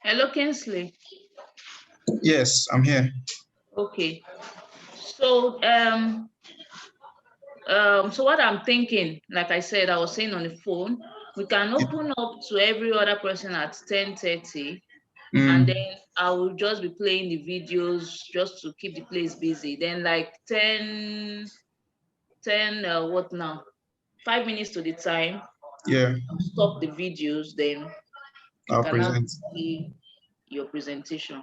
Hello, Kinsley. Yes, I'm here. Okay. So, so what I'm thinking, like I said, I was saying on the phone, we can open up to every other person at 10:30, and Mm, then I will just be playing the videos just to keep the place busy. Then like 10, what now? 5 minutes to the time, yeah, I'll stop the videos, then you I'll can now present. see your presentation.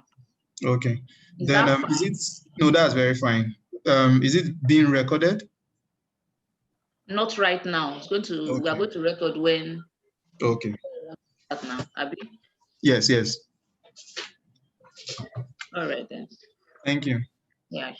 Okay. Is Then that is fine? it no, that's very fine. Is it being recorded? Not right now. We are Okay. going to record when Okay. that now, Abby. Yes, yes. All right then. Thank you. Yeah.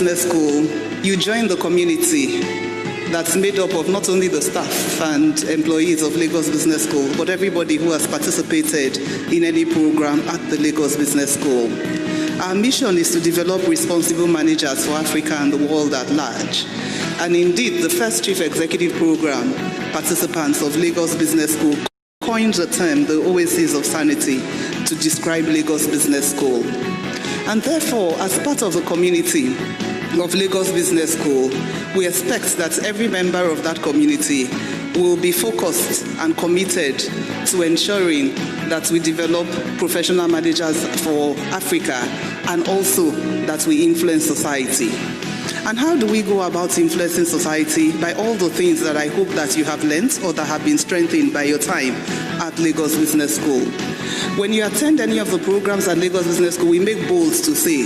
Business School, you join the community that's made up of not only the staff and employees of Lagos Business School, but everybody who has participated in any program at the Lagos Business School. Our mission is to develop responsible managers for Africa and the world at large. And indeed, the first Chief Executive Program participants of Lagos Business School coined the term the oasis of sanity to describe Lagos Business School. And therefore, as part of the community of Lagos Business School, we expect that every member of that community will be focused and committed to ensuring that we develop professional managers for Africa and also that we influence society. And how do we go about influencing society? By all the things that I hope that you have learned or that have been strengthened by your time at Lagos Business School. When you attend any of the programs at Lagos Business School, we make bold to say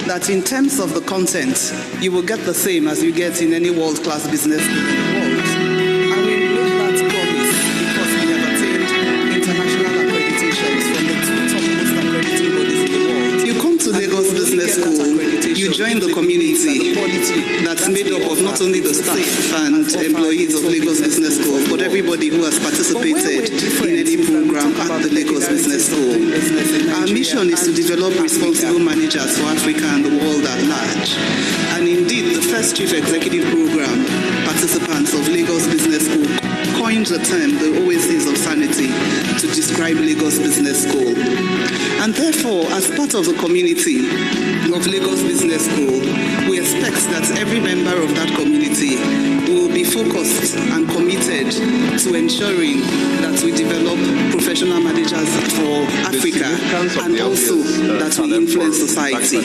that in terms of the content, you will get the same as you get in any world-class business school in the world. And we make that promise because we have attained international accreditations from the two topmost accrediting bodies in the world. You come to Lagos Business School, you join the community that's made up of not only the staff and employees of Lagos Business School, but everybody who has participated in any program at the Lagos Business School. Our mission is to develop responsible managers for Africa and the world at large. And indeed, the first Chief Executive Program participants of Lagos Business School coined the term the oasis of sanity to describe Lagos Business School. And therefore, as part of the community of Lagos Business School, we expect that every member of that community will be focused and committed to ensuring that we develop professional managers for Africa and also that we influence society.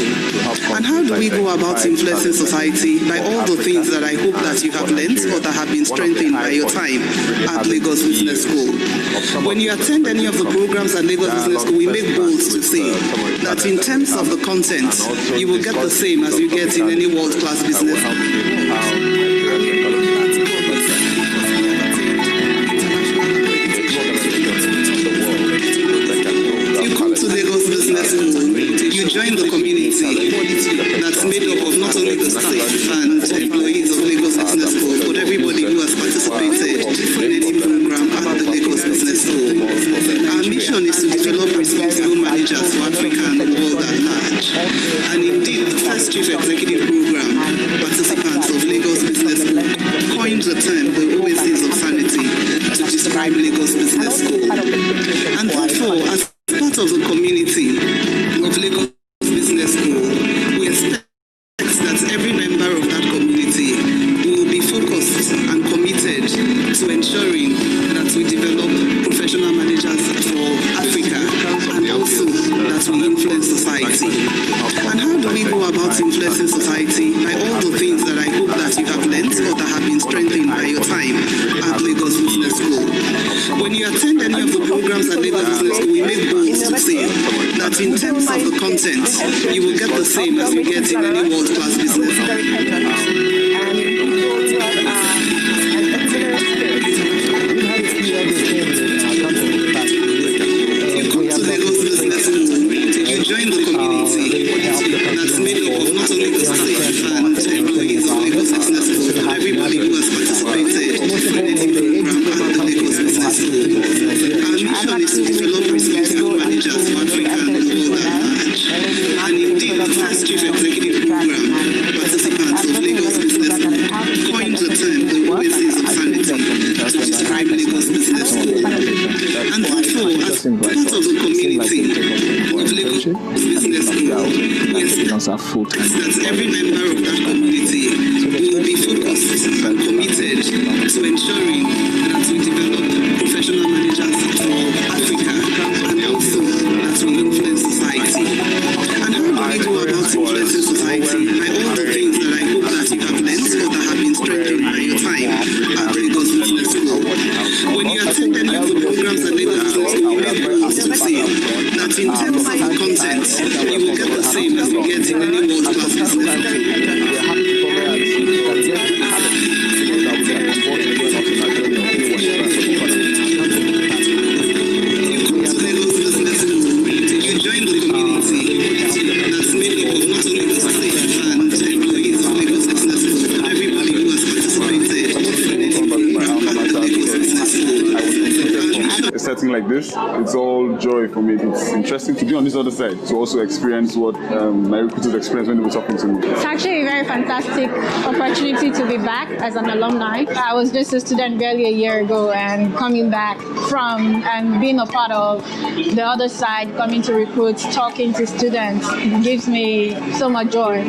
And how do we go about influencing society? By all the things that I hope that you have learned or that have been strengthened by your time at Lagos Business School. When you attend any of the programs at Lagos Business School, we make bold to say that in terms of the content, you will get the same as you get in any world-class business school. Lagos Business School, you join the community that's made up of not only the staff and employees of Lagos Business School, but everybody who has participated in any program at the Lagos Business School. Our mission is to develop responsible managers for Africa and the world at large. And indeed, the first Chief Executive Program participants of Lagos Business School coined the term the oasis of sanity to describe Lagos Business School. And therefore, as part of the community of Lagos Business School, we expect that every member of that community will be focused and committed to ensuring that we develop professional managers for Africa and also that we influence society. And how do we go about influencing society? By all the things that I hope that you have learned or that have been strengthened by your time at Lagos Business School. When you attend any of the programs at Lagos Business School, we make bold to say that in terms of the content, you will get the same as you get in any world-class business. You come to Lagos Business School, you join the community that's made up of not only the staff and employees of Lagos Business School, but everybody who has participated in any program at the Lagos Business School. Our mission is to develop responsible managers for Africa and the world at large. And indeed, the first Chief Executive Program participants of Lagos Business School coined the term the oasis of sanity to describe Lagos Business School. And therefore, as part of the community of Lagos Business School, we expect that every member of that community will be focused and committed to ensuring that we develop professional managers for Africa and also that we influence society. And how do we go about influencing society? By all the things that I hope that you have learned or that have been strengthened by your time at Lagos Business School. When you attend any of the programs at Lagos Business School, we make bold to say that in terms of the content, you will get the same as you get in any world-class business. setting like this, it's all joy for me. It's interesting to be on this other side, to also experience what my recruiters experience when they were talking to me. It's actually a very fantastic opportunity to be back as an alumni. I was just a student barely a year ago, and coming back from and being a part of the other side, coming to recruit, talking to students, gives me so much joy.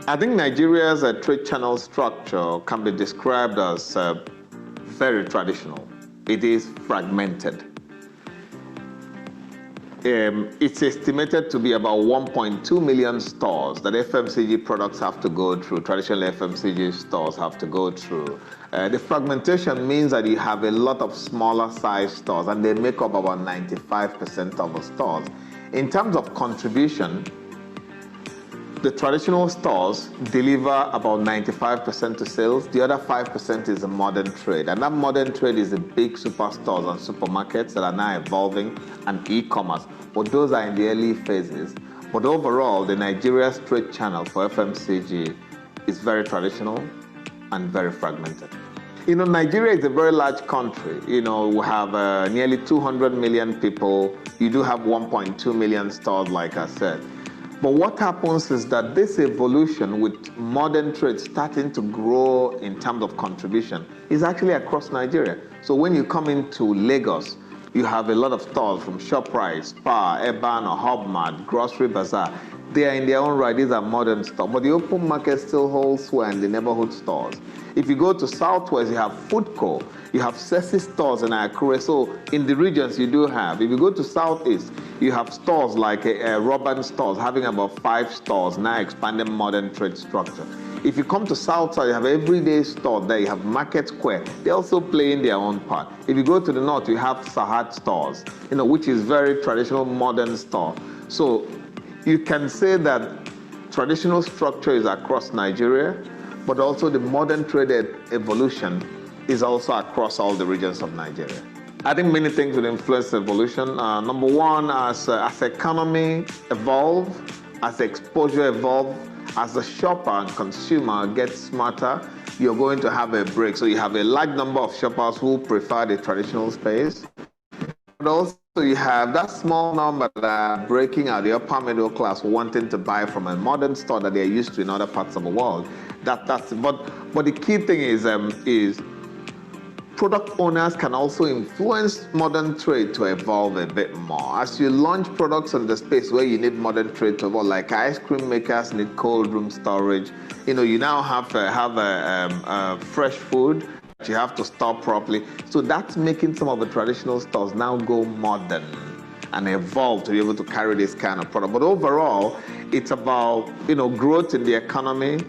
I think Nigeria's trade channel structure can be described as very traditional. It is fragmented. It's estimated to be about 1.2 million stores that FMCG products have to go through, traditional FMCG stores have to go through. The fragmentation means that you have a lot of smaller size stores, and they make up about 95% of the stores. In terms of contribution, the traditional stores deliver about 95% to sales. The other 5% is the modern trade. And that modern trade is the big superstores and supermarkets that are now evolving, and e-commerce. But those are in the early phases. But overall, the Nigeria's trade channel for FMCG is very traditional and very fragmented. You know, Nigeria is a very large country. You know, we have nearly 200 million people. You do have 1.2 million stores, like I said. But what happens is that this evolution with modern trade starting to grow in terms of contribution is actually across Nigeria. So when you come into Lagos, you have a lot of stores from ShopRite, Spar, Urban or Hubmart, Grocery Bazaar. They are in their own right, these are modern stores. But the open market still holds sway in the neighborhood stores. If you go to Southwest, you have Foodco, you have Ceci stores in Akure. So in the regions you do have. If you go to Southeast, you have stores like Robin stores, having about 5 stores, now expanding modern trade structure. If you come to Southside, you have everyday store there, you have Market Square. They're also playing their own part. If you go to the north, you have Sahad stores, you know, which is very traditional modern store. So you can say that traditional structure is across Nigeria, but also the modern trade evolution is also across all the regions of Nigeria. I think many things will influence evolution. Number one, as economy evolve, as exposure evolve, as the shopper and consumer gets smarter, you're going to have a break. So you have a large number of shoppers who prefer the traditional space, but also you have that small number that are breaking out, the upper middle class, wanting to buy from a modern store that they're used to in other parts of the world. But the key thing is product owners can also influence modern trade to evolve a bit more. As you launch products in the space where you need modern trade to evolve, like ice cream makers need cold room storage. You know, you now have fresh food that you have to store properly. So that's making some of the traditional stores now go modern. and evolve to be able to carry this kind of product. But overall, it's about, growth in the economy,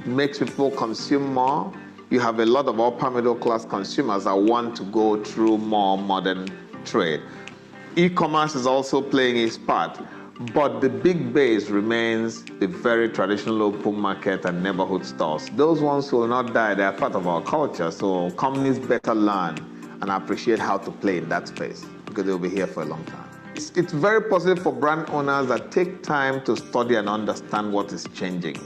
makes people consume more. You have a lot of upper middle class consumers that want to go through more modern trade. E-commerce is also playing its part, but the big base remains the very traditional open market and neighborhood stores. Those ones will not die, they are part of our culture, so companies better learn and appreciate how to play in that space because they'll be here for a long time. It's very positive for brand owners that take time to study and understand what is changing.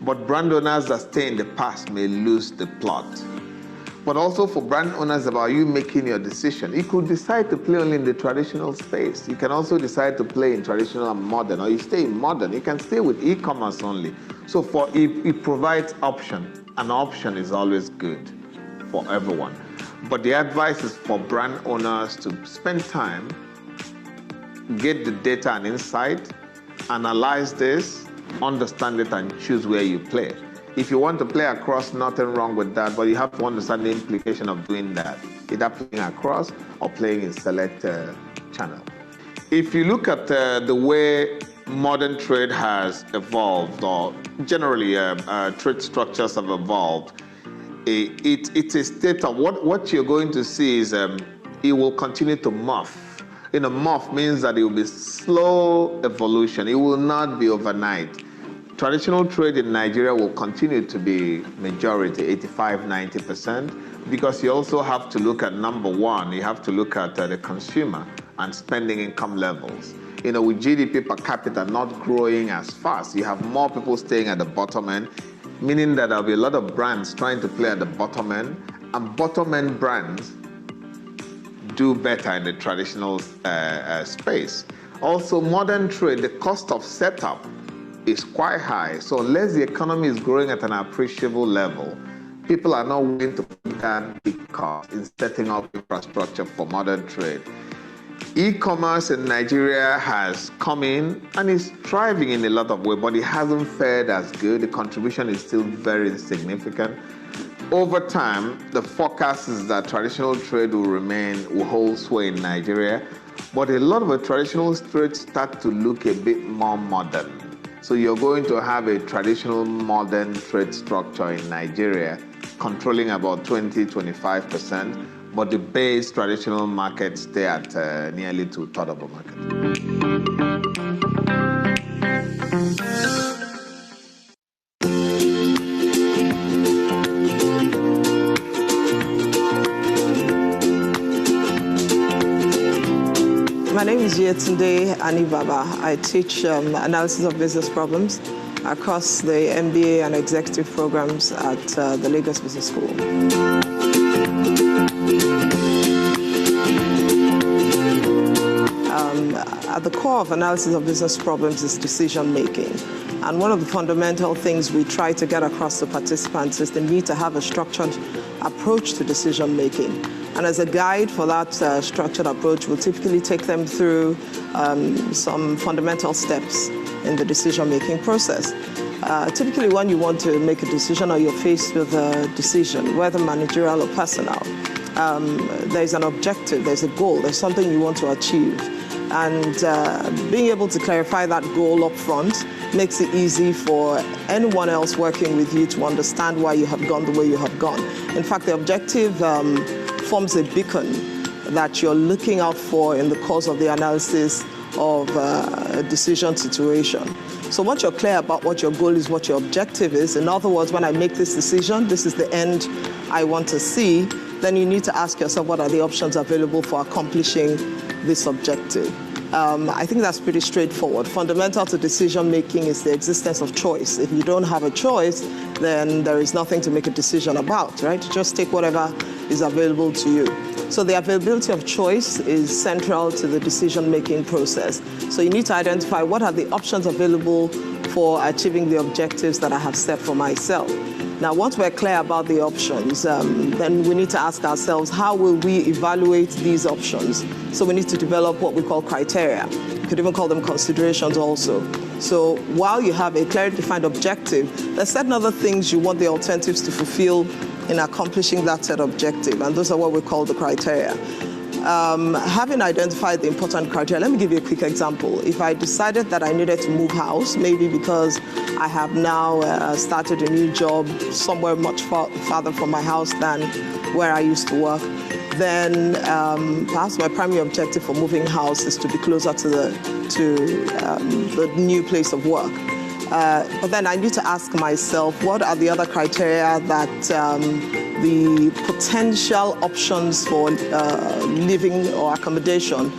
But brand owners that stay in the past may lose the plot. But also for brand owners about you making your decision. You could decide to play only in the traditional space. You can also decide to play in traditional and modern, or you stay in modern. You can stay with e-commerce only. So it provides option. An option is always good for everyone. But the advice is for brand owners to spend time, get the data and insight, analyze this, understand it, and choose where you play. If you want to play across, nothing wrong with that, but you have to understand the implication of doing that, either playing across or playing in select channel. If you look at the way modern trade has evolved, or generally trade structures have evolved, it's a state of what you're going to see is it will continue to morph. Morph means that it will be slow evolution. It will not be overnight. Traditional trade in Nigeria will continue to be majority, 85–90%, because you also have to look at number one, you have to look at the consumer and spending income levels. With GDP per capita not growing as fast, you have more people staying at the bottom end, meaning that there'll be a lot of brands trying to play at the bottom end, and bottom end brands do better in the traditional space. Also, modern trade, the cost of setup is quite high. So unless the economy is growing at an appreciable level, people are not willing to put down big costs in setting up infrastructure for modern trade. E-commerce in Nigeria has come in and is thriving in a lot of ways, but it hasn't fared as good. The contribution is still very insignificant. Over time, the forecast is that traditional trade will hold sway in Nigeria, but a lot of the traditional trade start to look a bit more modern. So you're going to have a traditional modern trade structure in Nigeria, controlling about 20–25%, but the base traditional markets stay at nearly 2/3 of the market. My name is Yetunde Anibaba. I teach analysis of business problems across the MBA and executive programs at the Lagos Business School. At the core of analysis of business problems is decision making. And one of the fundamental things we try to get across to participants is the need to have a structured approach to decision making. And as a guide for that structured approach, we'll typically take them through some fundamental steps in the decision-making process. Typically, when you want to make a decision or you're faced with a decision, whether managerial or personal, there's an objective, there's a goal, there's something you want to achieve. And being able to clarify that goal up front makes it easy for anyone else working with you to understand why you have gone the way you have gone. In fact, the objective forms a beacon that you're looking out for in the course of the analysis of a decision situation. So once you're clear about what your goal is, what your objective is, in other words, when I make this decision, this is the end I want to see, then you need to ask yourself what are the options available for accomplishing this objective. I think that's pretty straightforward. Fundamental to decision making is the existence of choice. If you don't have a choice, then there is nothing to make a decision about, right? Just take whatever is available to you. So the availability of choice is central to the decision-making process. So you need to identify what are the options available for achieving the objectives that I have set for myself. Now, once we're clear about the options, then we need to ask ourselves, how will we evaluate these options? So we need to develop what we call criteria. You could even call them considerations also. So while you have a clearly defined objective, there's certain other things you want the alternatives to fulfill in accomplishing that set objective, and those are what we call the criteria. having identified the important criteria, let me give you a quick example. If I decided that I needed to move house, maybe because I have now started a new job somewhere much farther from my house than where I used to work, then perhaps my primary objective for moving house is to be closer to the new place of work. But then I need to ask myself, what are the other criteria that the potential options for living or accommodation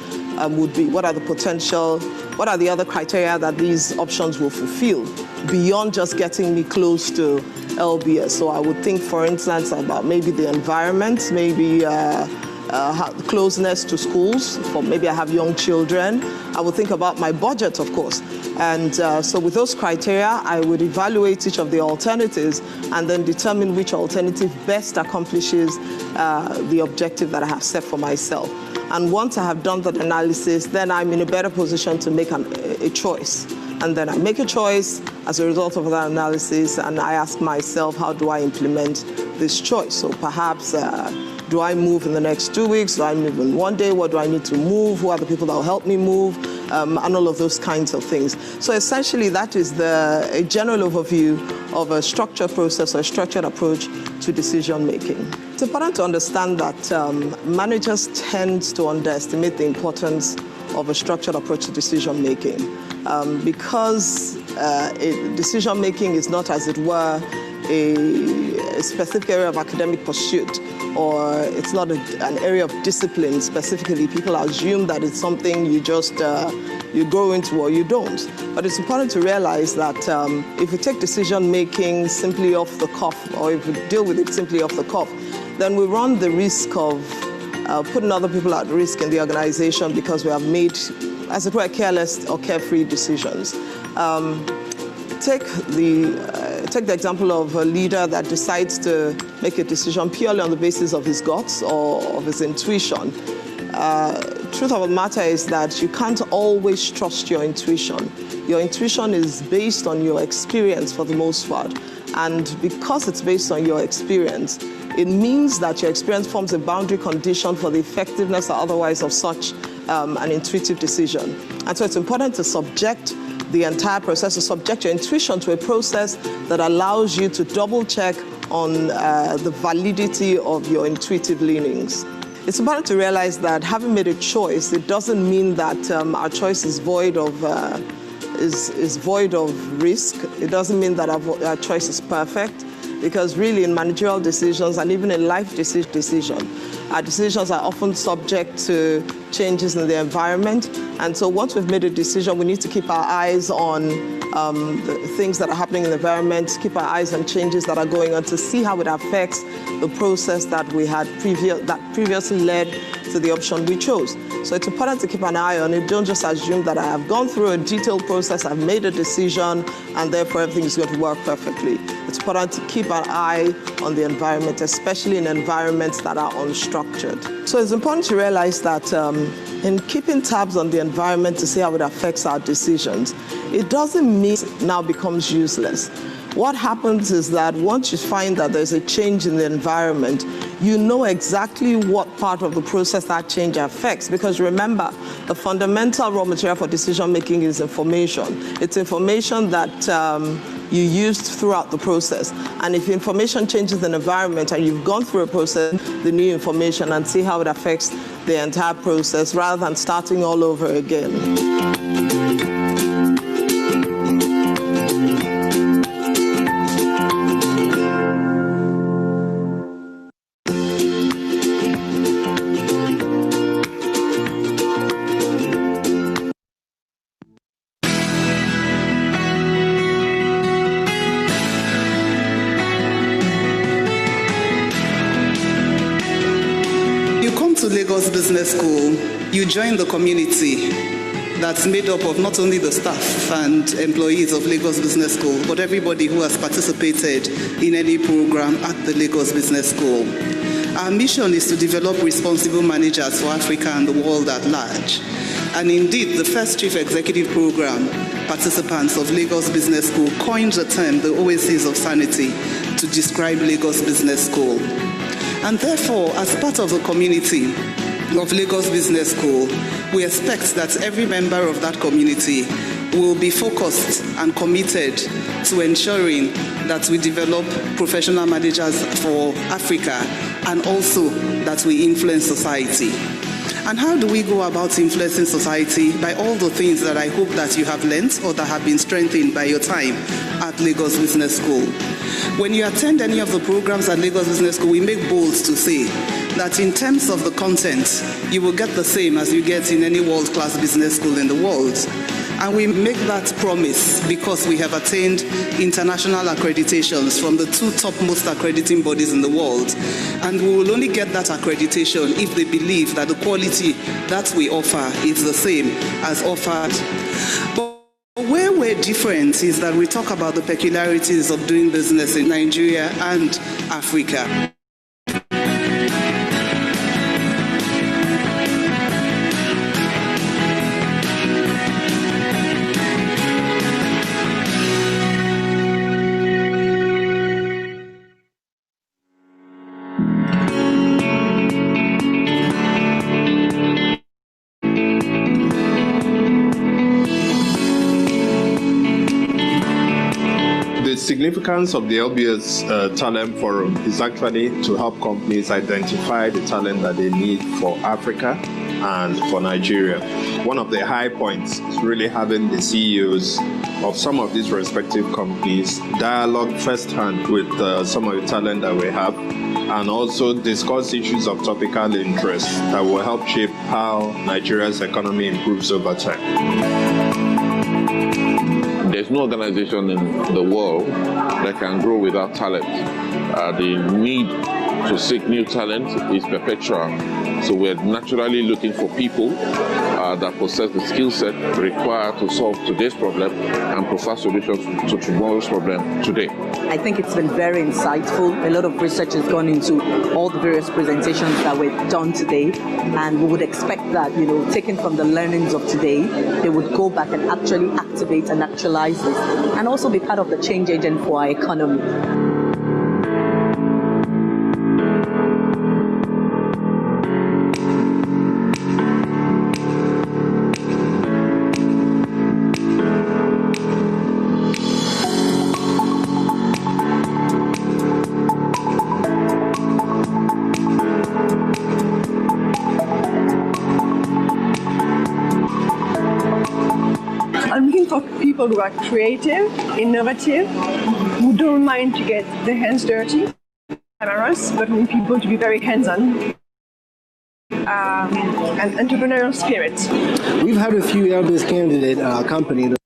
would be? What are the other criteria that these options will fulfill beyond just getting me close to LBS? So I would think, for instance, about maybe the environment, maybe closeness to schools, for maybe I have young children. I would think about my budget, of course. And so with those criteria, I would evaluate each of the alternatives and then determine which alternative best accomplishes the objective that I have set for myself. And once I have done that analysis, then I'm in a better position to make a choice. And then I make a choice as a result of that analysis, and I ask myself, how do I implement this choice? So perhaps, do I move in the next 2 weeks? Do I move in 1 day? What do I need to move? Who are the people that will help me move? And all of those kinds of things. So essentially, that is a general overview of a structured process or a structured approach to decision making. It's important to understand that managers tend to underestimate the importance of a structured approach to decision making because decision making is not, as it were, a specific area of academic pursuit, or it's not an area of discipline specifically. People assume that it's something you just you go into or you don't. But it's important to realize that if you take decision making simply off the cuff, or if you deal with it simply off the cuff, then we run the risk of putting other people at risk in the organization because we have made, as it were, careless or carefree decisions. Take the example of a leader that decides to make a decision purely on the basis of his guts or of his intuition. Truth of the matter is that you can't always trust your intuition. Your intuition is based on your experience for the most part. And because it's based on your experience, it means that your experience forms a boundary condition for the effectiveness or otherwise of such an intuitive decision. And so it's important to subject the entire process, to subject your intuition to a process that allows you to double check on the validity of your intuitive leanings. It's important to realize that having made a choice, it doesn't mean that our choice is void of risk. It doesn't mean that our choice is perfect, because really in managerial decisions and even in life decision, our decisions are often subject to changes in the environment. And so once we've made a decision, we need to keep our eyes on the things that are happening in the environment, keep our eyes on changes that are going on to see how it affects the process that we had previously led to the option we chose. So it's important to keep an eye on it. Don't just assume that I have gone through a detailed process, I've made a decision, and therefore everything is going to work perfectly. It's important to keep an eye on the environment, especially in environments that are unstructured. So it's important to realize that in keeping tabs on the environment to see how it affects our decisions, it doesn't mean it now becomes useless. What happens is that once you find that there's a change in the environment, you know exactly what part of the process that change affects. Because remember, the fundamental raw material for decision making is information. It's information that you used throughout the process. And if information changes in the environment and you've gone through a process, the new information, and see how it affects the entire process rather than starting all over again. Lagos Business School, you join the community that's made up of not only the staff and employees of Lagos Business School, but everybody who has participated in any program at the Lagos Business School. Our mission is to develop responsible managers for Africa and the world at large. And indeed, the first Chief Executive Program participants of Lagos Business School coined the term the oasis of sanity to describe Lagos Business School. And therefore, as part of the community, of Lagos Business School, we expect that every member of that community will be focused and committed to ensuring that we develop professional managers for Africa and also that we influence society. And how do we go about influencing society? By all the things that I hope that you have learned or that have been strengthened by your time at Lagos Business School. When you attend any of the programs at Lagos Business School, we make bold to say that in terms of the content, you will get the same as you get in any world-class business school in the world. And we make that promise because we have attained international accreditations from the 2 topmost accrediting bodies in the world. And we will only get that accreditation if they believe that the quality that we offer is the same as offered. But where we're different is that we talk about the peculiarities of doing business in Nigeria and Africa. The significance of the LBS Talent Forum is actually to help companies identify the talent that they need for Africa and for Nigeria. One of the high points is really having the CEOs of some of these respective companies dialogue firsthand with some of the talent that we have, and also discuss issues of topical interest that will help shape how Nigeria's economy improves over time. There's no organization in the world that can grow without talent. The need to seek new talent is perpetual. So we're naturally looking for people that possess the skill set required to solve today's problem and provide solutions to tomorrow's problem today. I think it's been very insightful. A lot of research has gone into all the various presentations that were done today, and we would expect that, taken from the learnings of today, they would go back and actually activate and actualize this, and also be part of the change agent for our economy. I'm looking for people who are creative, innovative, who don't mind to get their hands dirty, cameras, but we need people to be very hands-on, and entrepreneurial spirit. We've had a few LBS candidate companies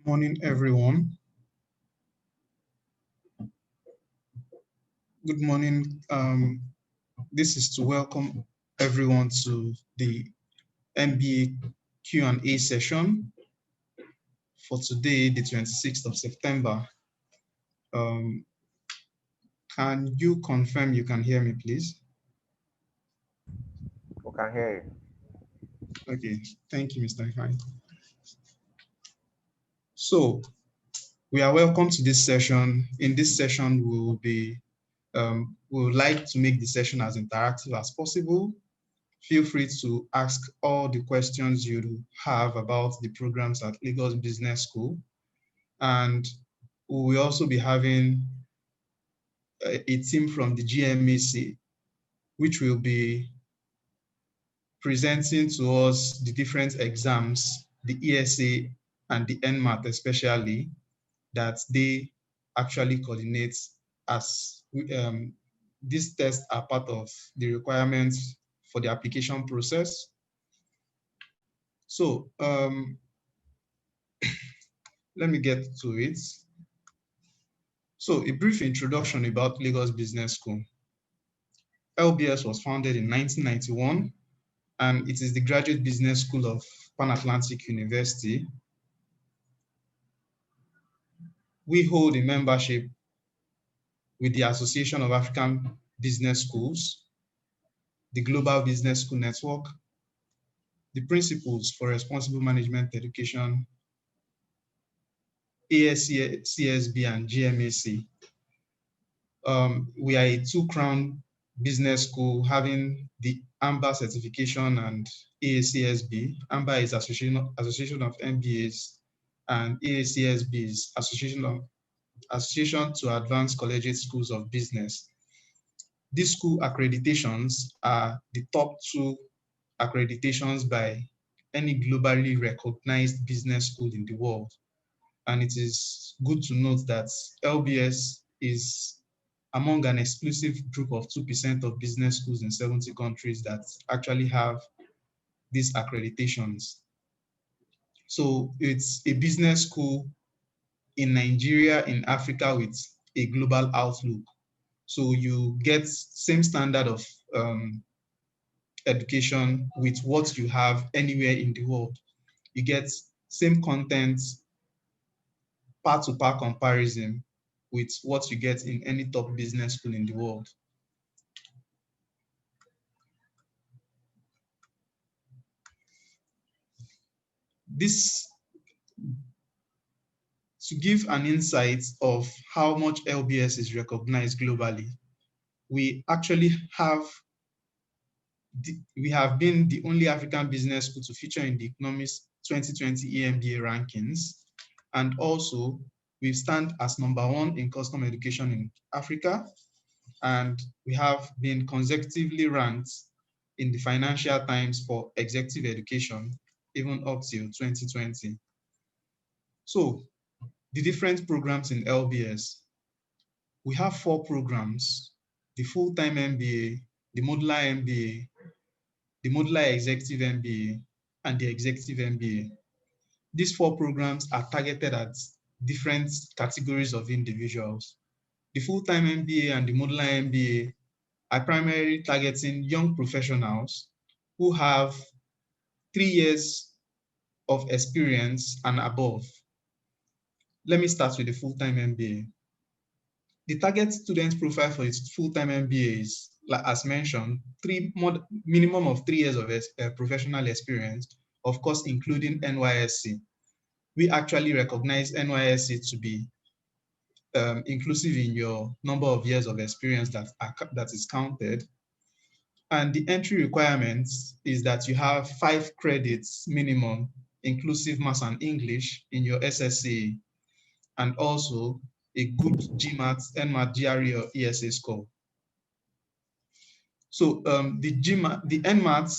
Morning, everyone. Good morning. This is to welcome everyone to the MBA Q&A session for today, the 26th of September. Can you confirm you can hear me, please? We can hear you. Okay, thank you, Mr. Ifeanyi. So, we are welcome to this session. In this session, we would like to make the session as interactive as possible. Feel free to ask all the questions you have about the programs at Lagos Business School. And we will also be having a team from the GMAC, which will be presenting to us the different exams, the ESA and the NMAT especially, that they actually coordinate, as these tests are part of the requirements for the application process. So let me get to it. So a brief introduction about Lagos Business School. LBS was founded in 1991, and it is the graduate business school of Pan Atlantic University. We hold a membership with the Association of African Business Schools, the Global Business School Network, the Principles for Responsible Management Education, ASCSB, and GMAC. We are a two-crown business school having the AMBA certification and ASCSB. AMBA is Association of MBAs, and ASCSB is Association to Advance Collegiate Schools of Business. These school accreditations are the top two accreditations by any globally recognized business school in the world. And it is good to note that LBS is among an exclusive group of 2% of business schools in 70 countries that actually have these accreditations. So it's a business school in Nigeria, in Africa, with a global outlook. So you get same standard of education with what you have anywhere in the world. You get same content, part-to-part comparison with what you get in any top business school in the world. This, to give an insight of how much LBS is recognized globally, we actually have been the only African business school to feature in the Economist 2020 EMBA rankings. And also, we stand as #1 in custom education in Africa. And we have been consecutively ranked in the Financial Times for executive education, even up till 2020. So, the different programs in LBS, we have 4 programs: the full-time MBA, the modular MBA, the modular executive MBA, and the executive MBA. These 4 programs are targeted at different categories of individuals. The full-time MBA and the modular MBA are primarily targeting young professionals who have 3 years of experience and above. Let me start with the full-time MBA. The target student profile for its full-time MBA is, as mentioned, minimum of 3 years of professional experience, of course, including NYSC. We actually recognize NYSC to be inclusive in your number of years of experience that is counted. And the entry requirements is that you have 5 credits minimum, inclusive Maths and English, in your SSA, and also a good GMAT, NMAT, GRE, or ESA score. So the NMAT,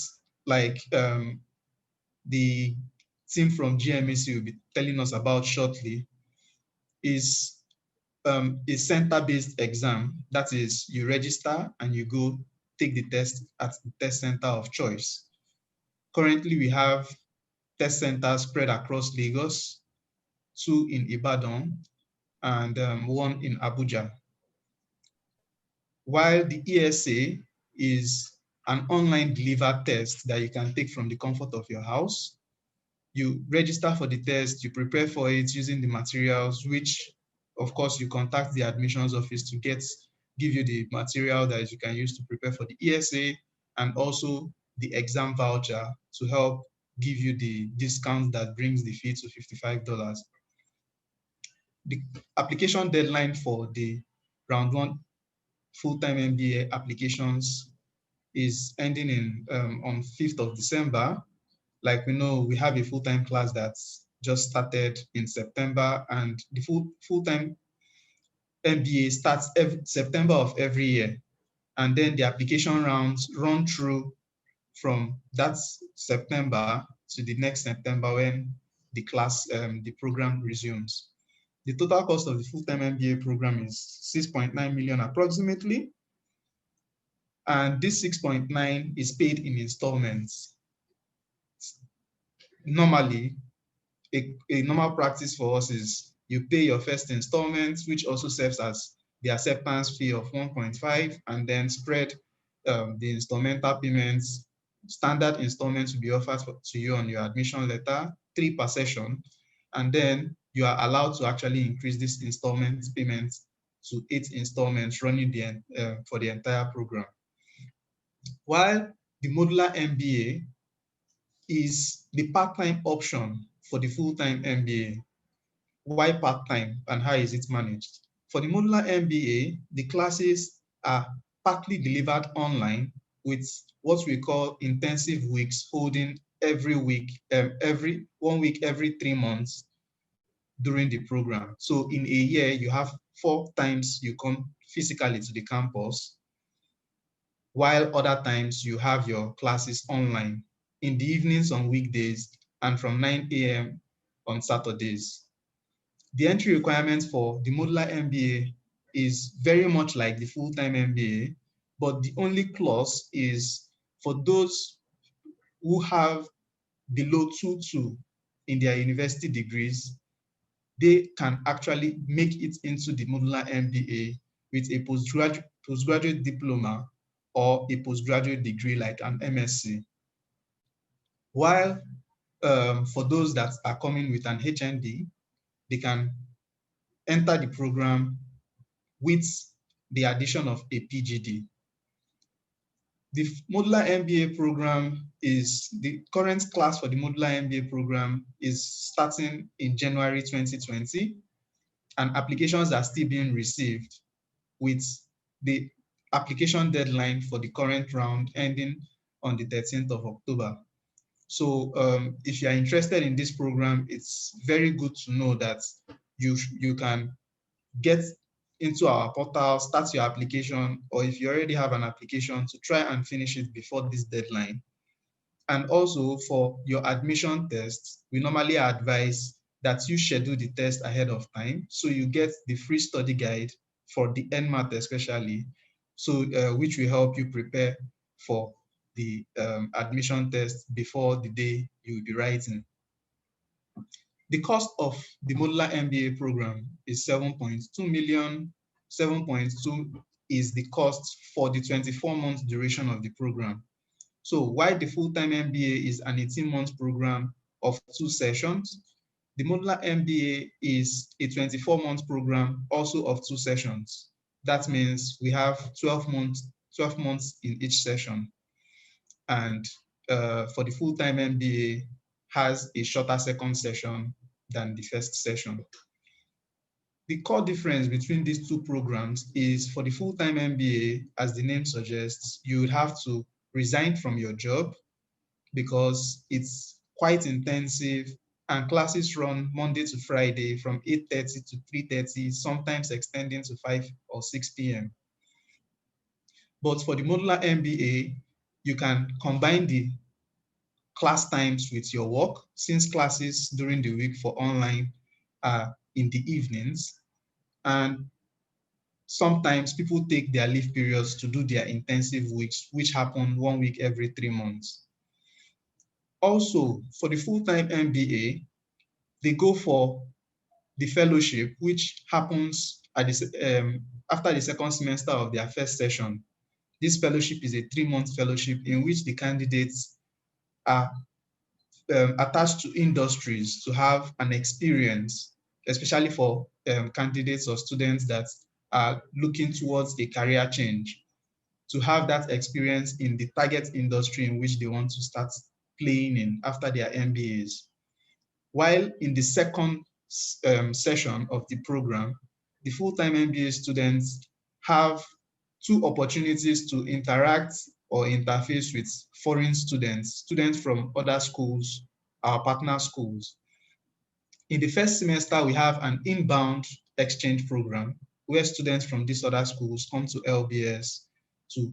like the team from GMAC will be telling us about shortly, is a center-based exam. That is, you register and you go take the test at the test center of choice. Currently, we have test centers spread across Lagos. 2 in Ibadan, and 1 in Abuja. While the ESA is an online delivered test that you can take from the comfort of your house. You register for the test, you prepare for it using the materials, which of course you contact the admissions office to give you the material that you can use to prepare for the ESA, and also the exam voucher to help give you the discount that brings the fee to $55. The application deadline for the round 1 full-time MBA applications is ending in on 5th of December. Like we know, we have a full-time class that's just started in September, and the full-time MBA starts September of every year. And then the application rounds run through from that September to the next September when the class, the program resumes. The total cost of the full-time MBA program is 6.9 million approximately. And this 6.9 is paid in installments. Normally, a normal practice for us is you pay your first installment, which also serves as the acceptance fee of 1.5, and then spread the installmental payments. Standard installments will be offered to you on your admission letter, 3 per session, and then you are allowed to actually increase this installment payment to 8 installments running for the entire program. While the modular MBA is the part-time option for the full-time MBA. Why part-time and how is it managed? For the modular MBA, the classes are partly delivered online with what we call intensive weeks, holding every week, every 1 week, every 3 months during the program. So in a year, you have 4 times you come physically to the campus, while other times you have your classes online in the evenings on weekdays and from 9 a.m. on Saturdays. The entry requirements for the modular MBA is very much like the full-time MBA, but the only clause is for those who have below 2.2 in their university degrees, they can actually make it into the modular MBA with a postgraduate diploma or a postgraduate degree like an MSc. While for those that are coming with an HND, they can enter the program with the addition of a PGD. The modular MBA program is, the current class for the modular MBA program is starting in January 2020, and applications are still being received with the application deadline for the current round ending on the 13th of October. So if you are interested in this program, it's very good to know that you can get into our portal, start your application, or if you already have an application, to try and finish it before this deadline. And also for your admission tests, we normally advise that you schedule the test ahead of time, so you get the free study guide for the NMAT especially, so which will help you prepare for the admission test before the day you will be writing. The cost of the modular MBA program is 7.2 million. 7.2 is the cost for the 24-month duration of the program. So while the full-time MBA is an 18-month program of 2 sessions, the modular MBA is a 24-month program also of 2 sessions. That means we have 12 months in each session. And for the full-time MBA has a shorter second session than the first session. The core difference between these 2 programs is for the full-time MBA, as the name suggests, you would have to resign from your job because it's quite intensive, and classes run Monday to Friday from 8:30 to 3:30, sometimes extending to 5 or 6 p.m. But for the modular MBA, you can combine the class times with your work, since classes during the week for online are in the evenings, and sometimes people take their leave periods to do their intensive weeks, which happen 1 week every 3 months. Also, for the full-time MBA, they go for the fellowship, which happens at after the second semester of their first session. This fellowship is a 3-month fellowship in which the candidates are attached to industries to have an experience, especially for candidates or students that are looking towards a career change, to have that experience in the target industry in which they want to start playing in after their MBAs. While in the second session of the program, the full-time MBA students have 2 opportunities to interact or interface with foreign students from other schools, our partner schools. In the first semester, we have an inbound exchange program where students from these other schools come to LBS to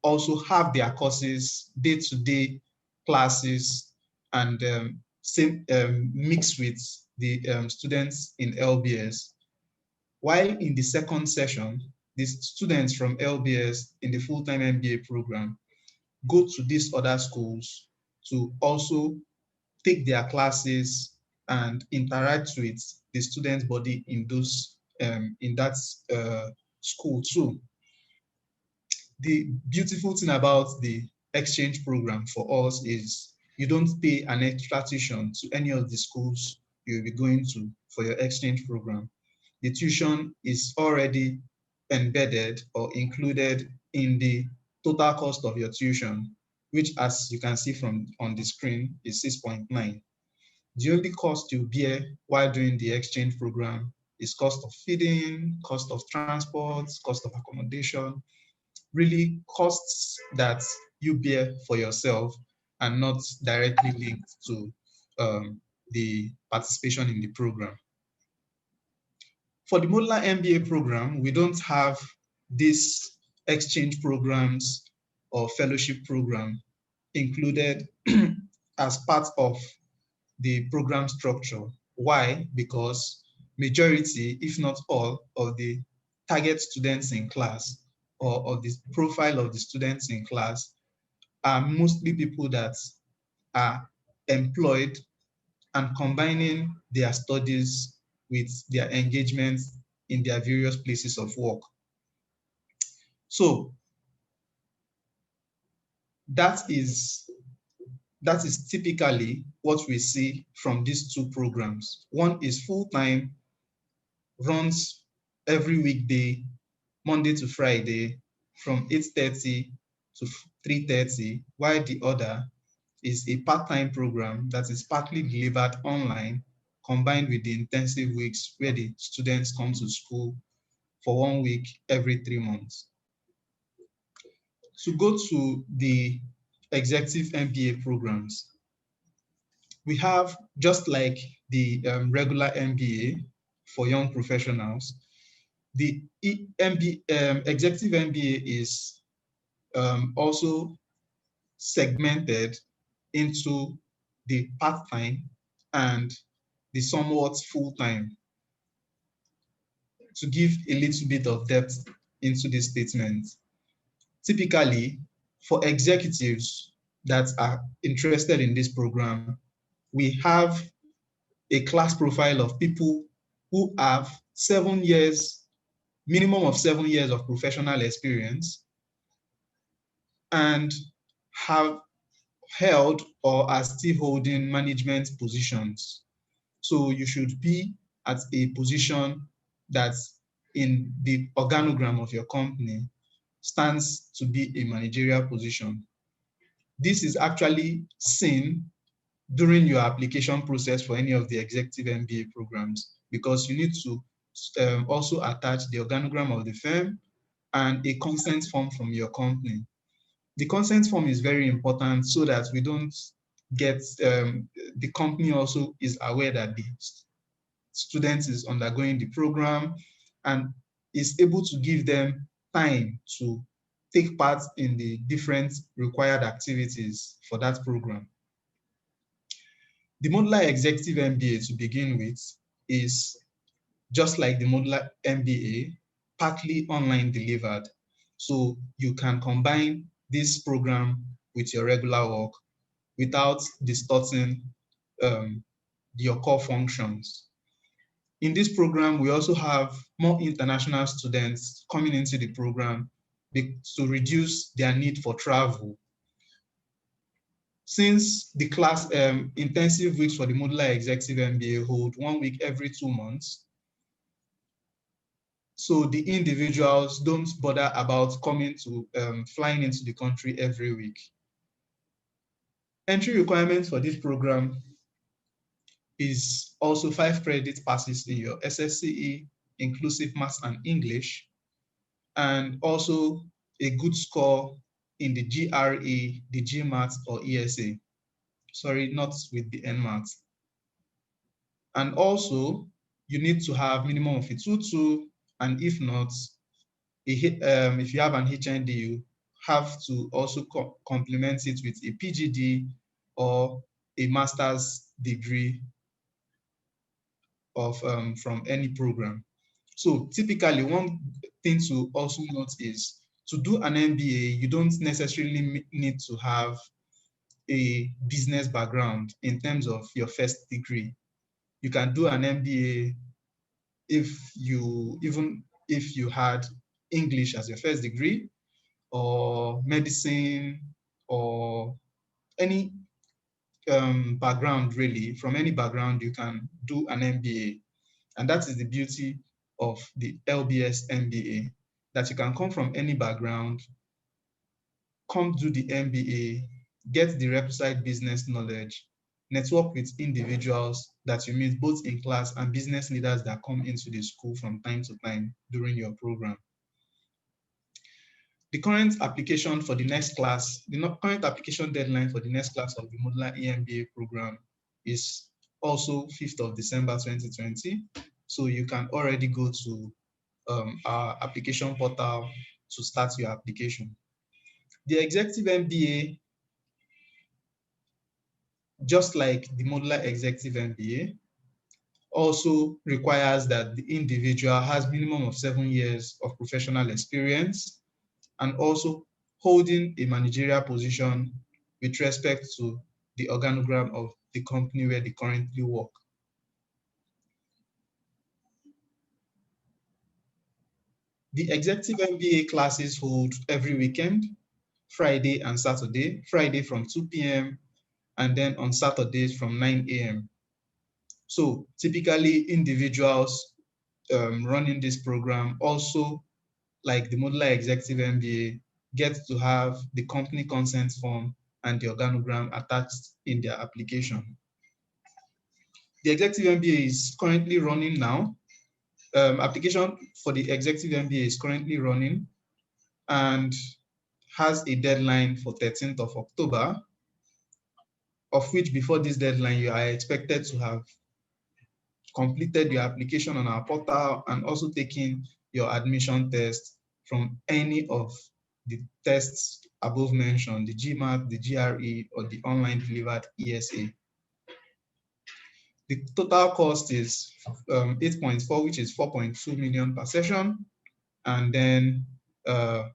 also have their courses, day-to-day classes, and mix with the students in LBS. While in the second session, the students from LBS in the full-time MBA program go to these other schools to also take their classes and interact with the student body in those in that school too. The beautiful thing about the exchange program for us is you don't pay an extra tuition to any of the schools you'll be going to for your exchange program. The tuition is already embedded or included in the total cost of your tuition, which, as you can see from on the screen, is 6.9. The only cost you bear while doing the exchange program is cost of feeding, cost of transport, cost of accommodation, really costs that you bear for yourself and not directly linked to the participation in the program. For the modular MBA program, we don't have these exchange programs or fellowship program included as part of the program structure. Why? Because majority, if not all, of the target students in class or of the profile of the students in class are mostly people that are employed and combining their studies with their engagement in their various places of work. So that is typically what we see from these 2 programs. One is full-time, runs every weekday, Monday to Friday, from 8:30 to 3:30, while the other is a part-time program that is partly delivered online, combined with the intensive weeks where the students come to school for 1 week every 3 months. To go to the executive MBA programs, we have, just like the regular MBA for young professionals, the executive MBA is also segmented into the part-time and the somewhat full-time. To give a little bit of depth into this statement, typically for executives that are interested in this program, we have a class profile of people who have 7 years, minimum of 7 years of professional experience, and have held or are still holding management positions. So you should be at a position that in the organogram of your company stands to be a managerial position. This is actually seen during your application process for any of the executive MBA programs, because you need to also attach the organogram of the firm and a consent form from your company. The consent form is very important so that we don't get, the company also is aware that the student is undergoing the program and is able to give them time to take part in the different required activities for that program. The modular executive MBA, to begin with, is just like the modular MBA, partly online delivered. So you can combine this program with your regular work without distorting your core functions. In this program, we also have more international students coming into the program to reduce their need for travel. Since the class intensive weeks for the modular executive MBA hold 1 week every 2 months, so the individuals don't bother about coming to flying into the country every week. Entry requirements for this program is also 5 credit passes in your SSCE, inclusive maths and English, and also a good score in the GRE, the GMAT or ESA. Sorry, not with the NMAT. And also, you need to have minimum of a 2.2, and if not, if you have an HND, you have to also complement it with a PGD or a master's degree of from any program. So typically, one thing to also note is to do an MBA, you don't necessarily need to have a business background in terms of your first degree. You can do an MBA even if you had English as your first degree, or medicine, or any background really. From any background, you can do an MBA. And that is the beauty of the LBS MBA, that you can come from any background, come do the MBA, get the requisite business knowledge, network with individuals that you meet both in class and business leaders that come into the school from time to time during your program. The current application for the next class, the current application deadline for the next class of the modular EMBA program is also 5th of December 2020. So you can already go to our application portal to start your application. The executive MBA, just like the modular executive MBA, also requires that the individual has minimum of 7 years of professional experience and also holding a managerial position with respect to the organogram of the company where they currently work. The executive MBA classes hold every weekend, Friday and Saturday, Friday from 2 p.m. and then on Saturdays from 9 a.m. So typically individuals running this program also, like the modular executive MBA, get to have the company consent form and the organogram attached in their application. The executive MBA is currently running now. Application for the executive MBA is currently running and has a deadline for 13th of October, of which before this deadline, you are expected to have completed your application on our portal and also taken your admission test from any of the tests above mentioned, the GMAT, the GRE, or the online delivered ESA. The total cost is 8.4, which is 4.2 million per session, and then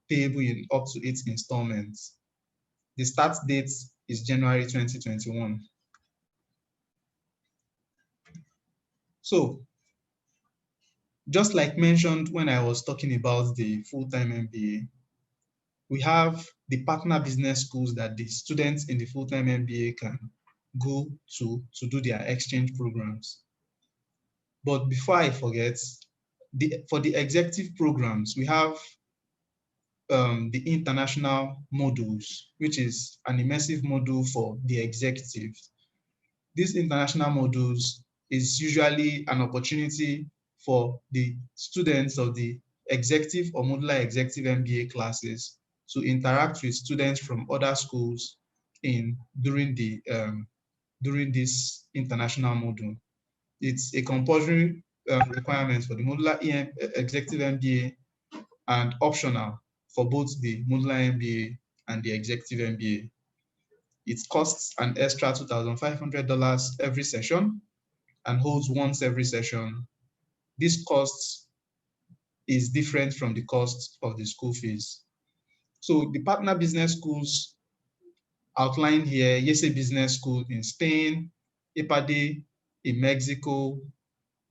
payable in up to 8 installments. The start date is January 2021. So, just like mentioned when I was talking about the full-time MBA, we have the partner business schools that the students in the full-time MBA can go to do their exchange programs. But before I forget, for the executive programs, we have the international modules, which is an immersive module for the executives. These international modules is usually an opportunity for the students of the executive or modular executive MBA classes to interact with students from other schools during this international module. It's a compulsory requirement for the modular executive MBA and optional for both the modular MBA and the executive MBA. It costs an extra $2,500 every session and holds once every session. This cost is different from the cost of the school fees. So the partner business schools outlined here, Yese Business School in Spain, IPADE in Mexico,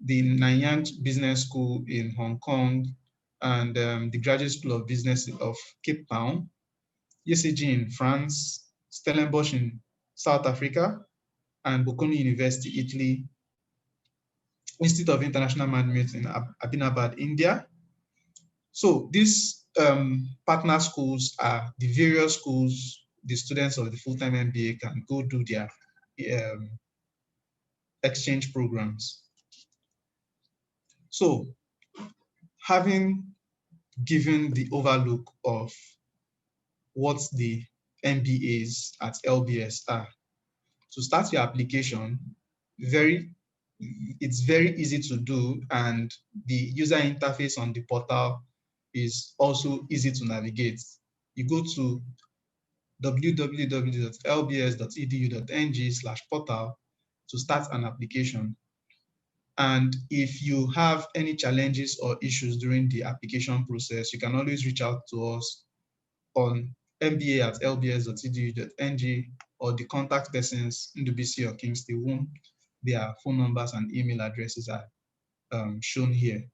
the Nanyang Business School in Hong Kong, and the Graduate School of Business of Cape Town, ECG in France, Stellenbosch in South Africa, and Bocconi University, Italy, Institute of International Management in Ahmedabad, India. So these partner schools are the various schools the students of the full-time MBA can go do their exchange programs. So having given the overlook of what the MBAs at LBS are, to start your application, it's very easy to do, and the user interface on the portal is also easy to navigate. You go to www.lbs.edu.ng/portal to start an application. And if you have any challenges or issues during the application process, you can always reach out to us on mba@lbs.edu.ng or the contact persons in the BC or Kingston, whom their phone numbers and email addresses are shown here.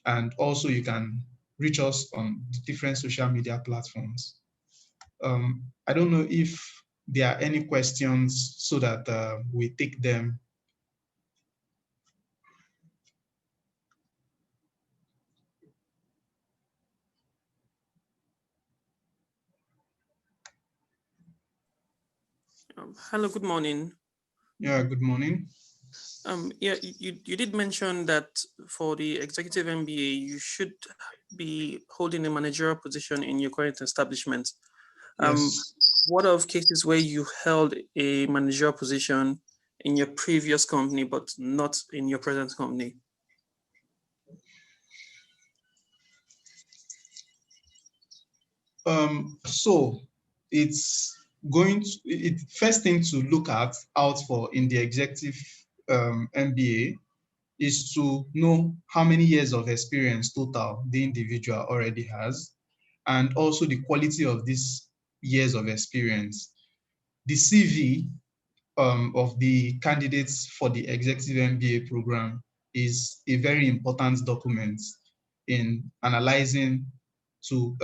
And also you can reach us on the different social media platforms. I don't know if there are any questions so that we take them. Hello, good morning. Yeah, good morning. Yeah, you did mention that for the executive MBA, you should be holding a managerial position in your current establishment. Yes. What of cases where you held a managerial position in your previous company, but not in your present company? So it's first thing to look out for in the executive MBA is to know how many years of experience total the individual already has, and also the quality of these years of experience. The CV of the candidates for the executive MBA program is a very important document in analyzing to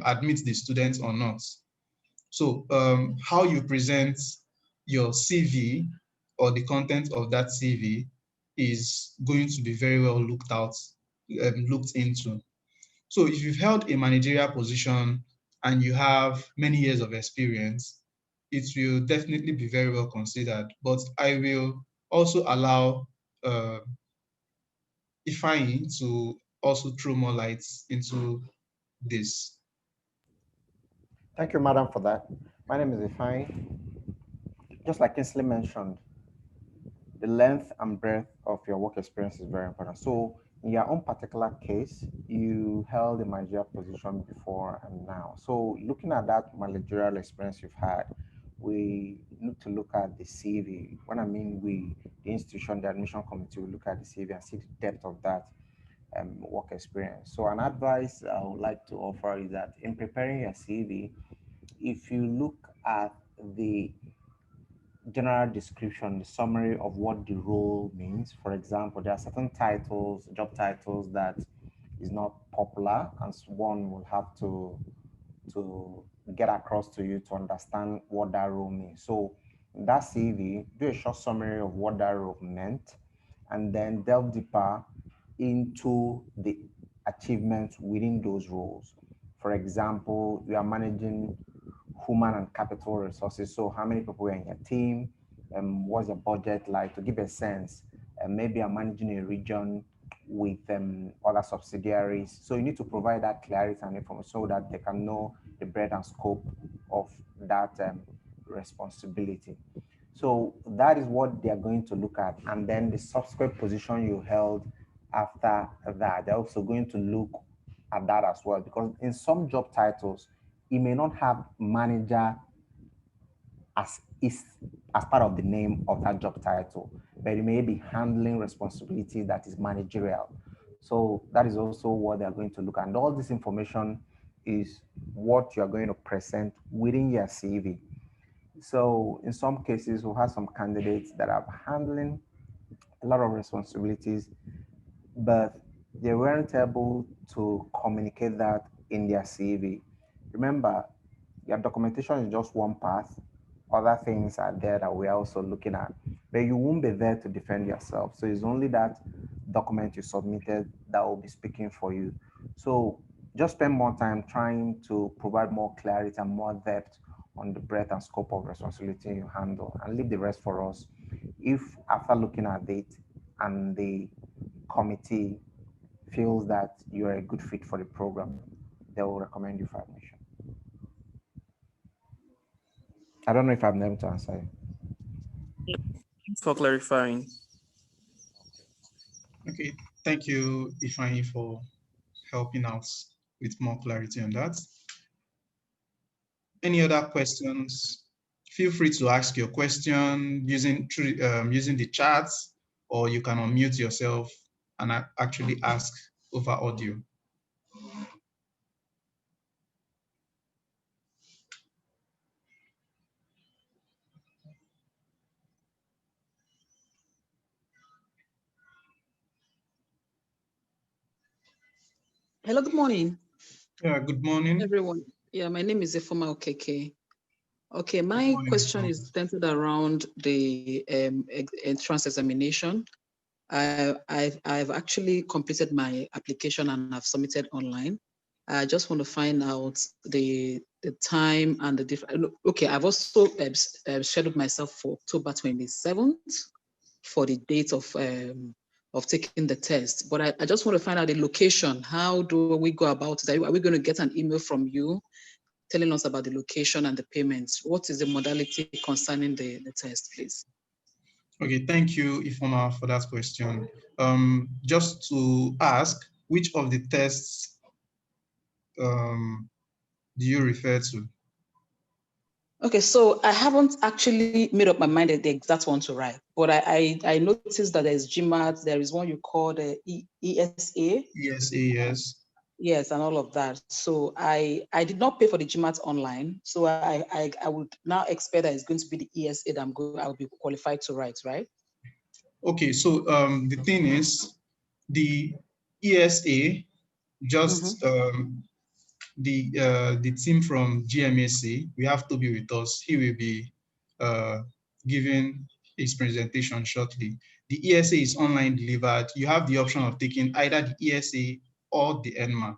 admit the students or not. So how you present your CV or the content of that CV is going to be very well looked into. So if you've held a managerial position and you have many years of experience, it will definitely be very well considered. But I will also allow Ifeanyi to also throw more lights into this. Thank you, madam, for that. My name is Ifeanyi. Just like Kinsley mentioned, the length and breadth of your work experience is very important. So in your own particular case, you held a managerial position before and now. So looking at that managerial experience you've had, we need to look at the CV. When I mean we, the institution, the admission committee, will look at the CV and see the depth of that work experience. So an advice I would like to offer is that in preparing your CV, if you look at the general description, the summary of what the role means. For example, there are certain titles, job titles that is not popular, and one will have to get across to you to understand what that role means. So in that CV, do a short summary of what that role meant, and then delve deeper into the achievements within those roles. For example, you are managing human and capital resources. So how many people are in your team? What's your budget like, to give a sense? Maybe I'm managing a region with other subsidiaries. So you need to provide that clarity and information so that they can know the breadth and scope of that responsibility. So that is what they are going to look at. And then the subsequent position you held after that, they're also going to look at that as well, because in some job titles, it may not have manager as part of the name of that job title, but it may be handling responsibility that is managerial. So that is also what they're going to look at. And all this information is what you're going to present within your CV. So in some cases, we'll have some candidates that are handling a lot of responsibilities, but they weren't able to communicate that in their CV. Remember, your documentation is just one path. Other things are there that we're also looking at, but you won't be there to defend yourself. So it's only that document you submitted that will be speaking for you. So just spend more time trying to provide more clarity and more depth on the breadth and scope of responsibility you handle, and leave the rest for us. If after looking at it and the committee feels that you're a good fit for the program, they will recommend you for admission. I don't know if I'm able to answer you. Thanks for clarifying. Okay, thank you, Ifeanyi, for helping out with more clarity on that. Any other questions? Feel free to ask your question using the chat, or you can unmute yourself and actually ask over audio. Hello, good morning. Yeah, good morning. Everyone. Yeah, my name is Ifoma Okeke. Okay, my question is centered around the entrance examination. I've actually completed my application and I've submitted online. I just want to find out the time and the different. Okay, I've also scheduled myself for October 27th for the date of taking the test. But I just want to find out the location. How do we go about it? Are we going to get an email from you telling us about the location and the payments? What is the modality concerning the test, please? Okay, thank you, Ifoma, for that question. Just to ask, which of the tests do you refer to? Okay, so I haven't actually made up my mind the exact one to write, but I noticed that there's GMAT, there is one you call the ESA. ESA, yes. Yes, and all of that. So I did not pay for the GMAT online, so I would now expect that it's going to be the ESA that I'll be qualified to write, right? Okay, so the thing is, the ESA, just the team from GMAC, we have to be with us. He will be giving his presentation shortly. The ESA is online delivered. You have the option of taking either the ESA or the NMAT.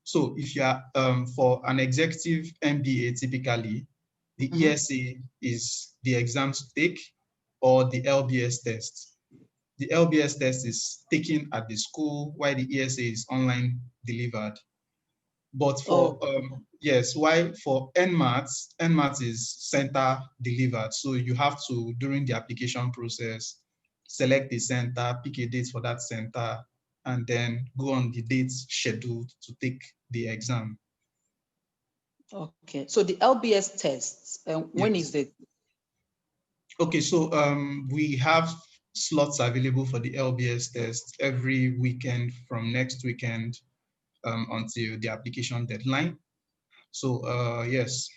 So if you are for an executive MBA, typically, the ESA is the exam to take, or the LBS test. The LBS test is taken at the school, while the ESA is online delivered. But for yes, why for NMAT is center delivered. So you have to, during the application process, select the center, pick a date for that center, and then go on the dates scheduled to take the exam. Okay, so the LBS tests, when is it? Okay, so we have slots available for the LBS test every weekend from next weekend until the application deadline. So yes,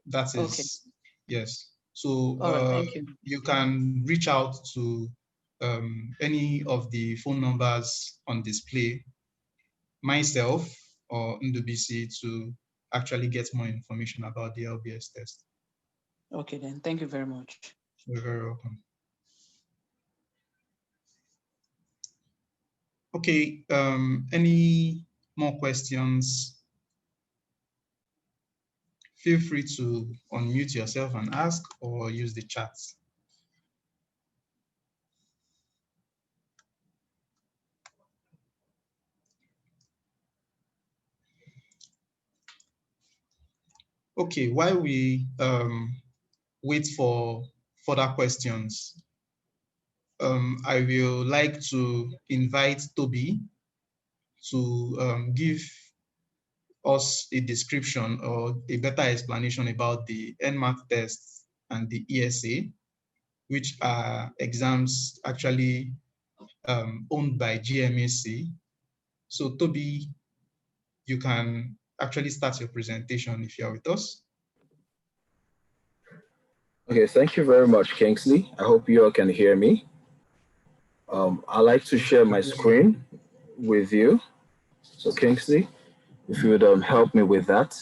that is, yes. So thank you. You can reach out to any of the phone numbers on display, myself or Ndubisi, to actually get more information about the LBS test. Okay then, thank you very much. You're very welcome. Okay, any more questions? Feel free to unmute yourself and ask, or use the chat. Okay, while we wait for further questions, I will like to invite Toby to give us a description or a better explanation about the NMAT test and the ESA, which are exams actually owned by GMAC. So Toby, you can actually start your presentation if you're with us. Okay, thank you very much, Kingsley. I hope you all can hear me. I'd like to share my screen with you. So Kingsley, if you would help me with that.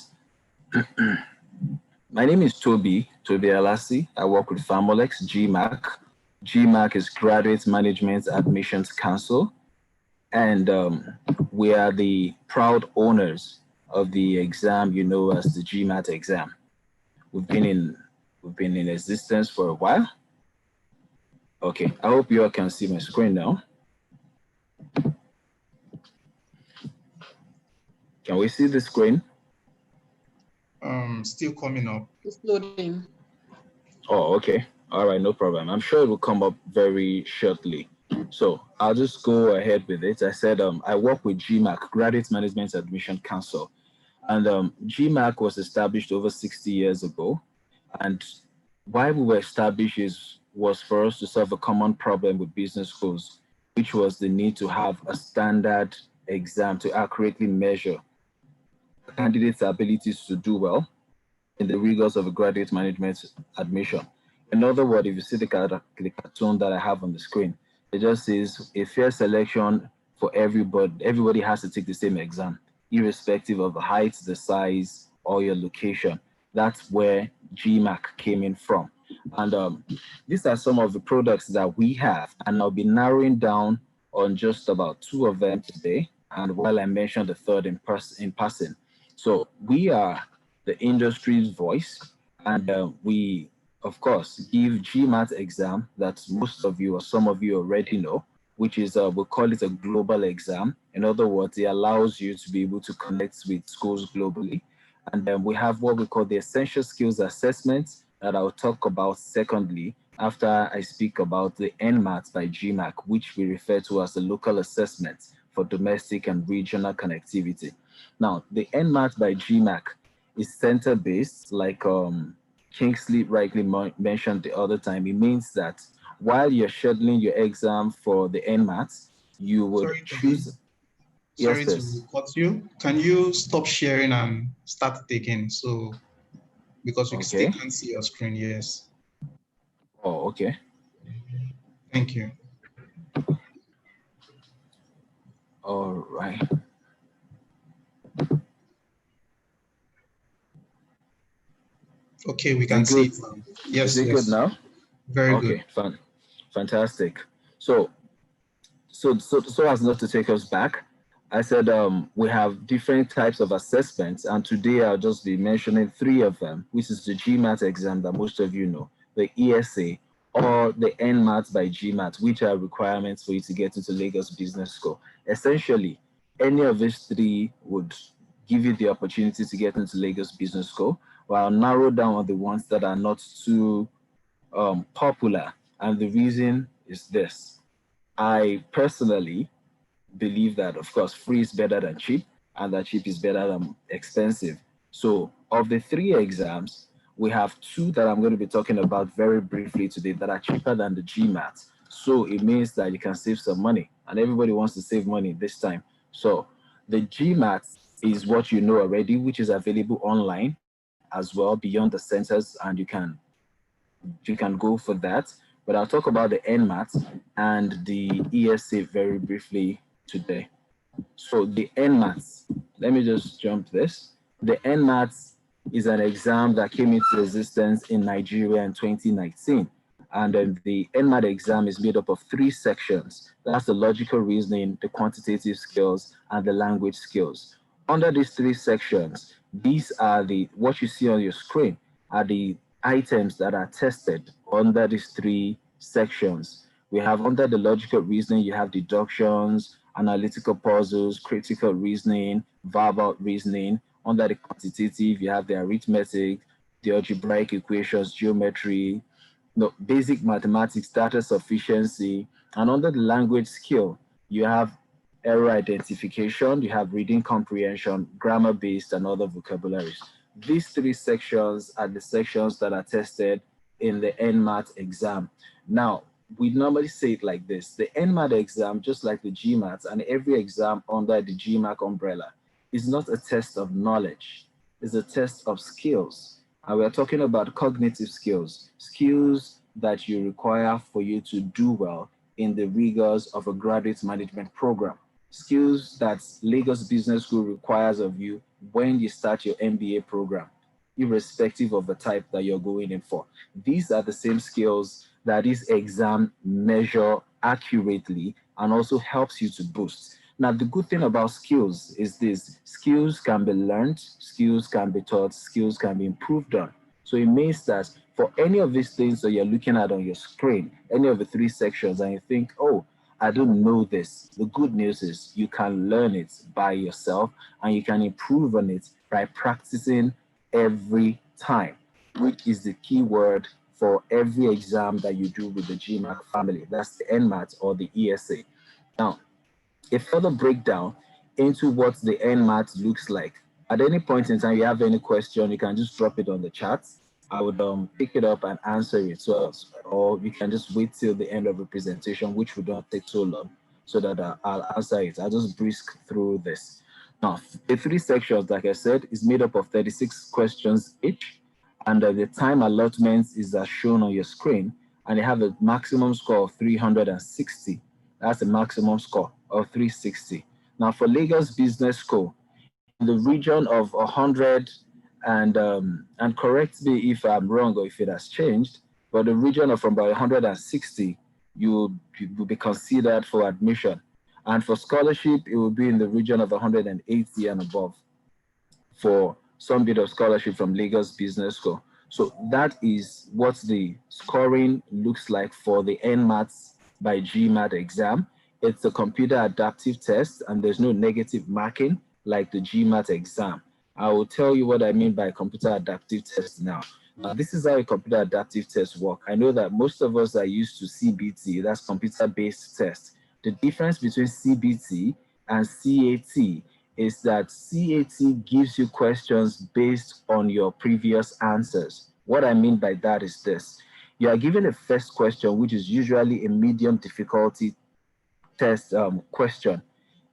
My name is Toby Alassi. I work with Famolex, GMAC. GMAC is Graduate Management Admissions Council. And we are the proud owners of the exam you know as the GMAT exam. We've been in existence for a while. Okay, I hope you all can see my screen now. Can we see the screen? Still coming up. It's loading. Oh, okay. All right, no problem. I'm sure it will come up very shortly. So I'll just go ahead with it. I said I work with GMAC, Graduate Management Admission Council. And GMAC was established over 60 years ago. And why we were established was for us to solve a common problem with business schools, which was the need to have a standard exam to accurately measure candidates' abilities to do well in the rigors of a graduate management admission. In other words, if you see the cartoon that I have on the screen, it just says a fair selection for everybody. Everybody has to take the same exam, irrespective of the height, the size, or your location. That's where GMAC came in from. And these are some of the products that we have, and I'll be narrowing down on just about 2 of them today. And while I mentioned the third in passing. So we are the industry's voice, and we, of course, give GMAT exam that most of you or some of you already know, which is, we call it a global exam. In other words, it allows you to be able to connect with schools globally. And then we have what we call the essential skills assessment that I'll talk about secondly, after I speak about the NMAT by GMAC, which we refer to as the local assessment for domestic and regional connectivity. Now, the NMAT by GMAC is center-based, like Kingsley rightly mentioned the other time. It means that while you're scheduling your exam for the NMAT, you would choose. Sorry to cut you. Can you stop sharing and start taking? So, because we still can't see your screen, yes. Oh, okay. Thank you. All right. Okay, we can see it now. Yes, is it good now? Very good. Okay, fun, fantastic. So as not to take us back, I said we have different types of assessments, and today I'll just be mentioning 3 of them, which is the GMAT exam that most of you know, the ESA, or the NMAT by GMAT, which are requirements for you to get into Lagos Business School. Essentially, any of these 3 would give you the opportunity to get into Lagos Business School, while I'll narrow down on the ones that are not too popular. And the reason is this. I personally believe that, of course, free is better than cheap, and that cheap is better than expensive. So of the 3 exams, we have 2 that I'm going to be talking about very briefly today that are cheaper than the GMAT. So it means that you can save some money, and everybody wants to save money this time. So the GMAT is what you know already, which is available online as well beyond the centers, and you can go for that. But I'll talk about the NMAT and the ESA very briefly today. So the NMAT, let me just jump this. The NMAT is an exam that came into existence in Nigeria in 2019. And then the NMAT exam is made up of 3 sections. That's the logical reasoning, the quantitative skills, and the language skills. Under these 3 sections, these are what you see on your screen are the items that are tested under these 3 sections. We have under the logical reasoning, you have deductions, analytical puzzles, critical reasoning, verbal reasoning. Under the quantitative, you have the arithmetic, the algebraic equations, geometry, basic mathematics, data sufficiency. And under the language skill, you have error identification, you have reading comprehension, grammar-based, and other vocabularies. These 3 sections are the sections that are tested in the NMAT exam. Now, we normally say it like this. The NMAT exam, just like the GMAT and every exam under the GMAC umbrella, is not a test of knowledge. It's a test of skills. And we're talking about cognitive skills, skills that you require for you to do well in the rigors of a graduate management program. Skills that Lagos Business School requires of you when you start your MBA program, irrespective of the type that you're going in for. These are the same skills that this exam measure accurately and also helps you to boost. Now, the good thing about skills is this: skills can be learned, skills can be taught, skills can be improved on. So it means that for any of these things that you're looking at on your screen, any of the 3 sections, and you think, oh, I don't know this, the good news is you can learn it by yourself and you can improve on it by practicing every time, which is the key word for every exam that you do with the GMAT family. That's the NMAT or the ESA. Now, a further breakdown into what the NMAT looks like. At any point in time, you have any question, you can just drop it on the chat. I would pick it up and answer it. So, or you can just wait till the end of the presentation, which would not take so long, so that I'll answer it. I'll just brisk through this. Now, the 3 sections, like I said, is made up of 36 questions each, and the time allotment is as shown on your screen, and they have a maximum score of 360. That's the maximum score of 360. Now, for Lagos Business School, in the region of 100, and correct me if I'm wrong or if it has changed, but the region of about 160, you will be considered for admission. And for scholarship, it will be in the region of 180 and above for some bit of scholarship from Lagos Business School. So that is what the scoring looks like for the NMAT by GMAT exam. It's a computer adaptive test, and there's no negative marking like the GMAT exam. I will tell you what I mean by computer adaptive test now. This is how a computer adaptive test works. I know that most of us are used to CBT, that's computer-based test. The difference between CBT and CAT is that CAT gives you questions based on your previous answers. What I mean by that is this: you are given a first question, which is usually a medium difficulty test question.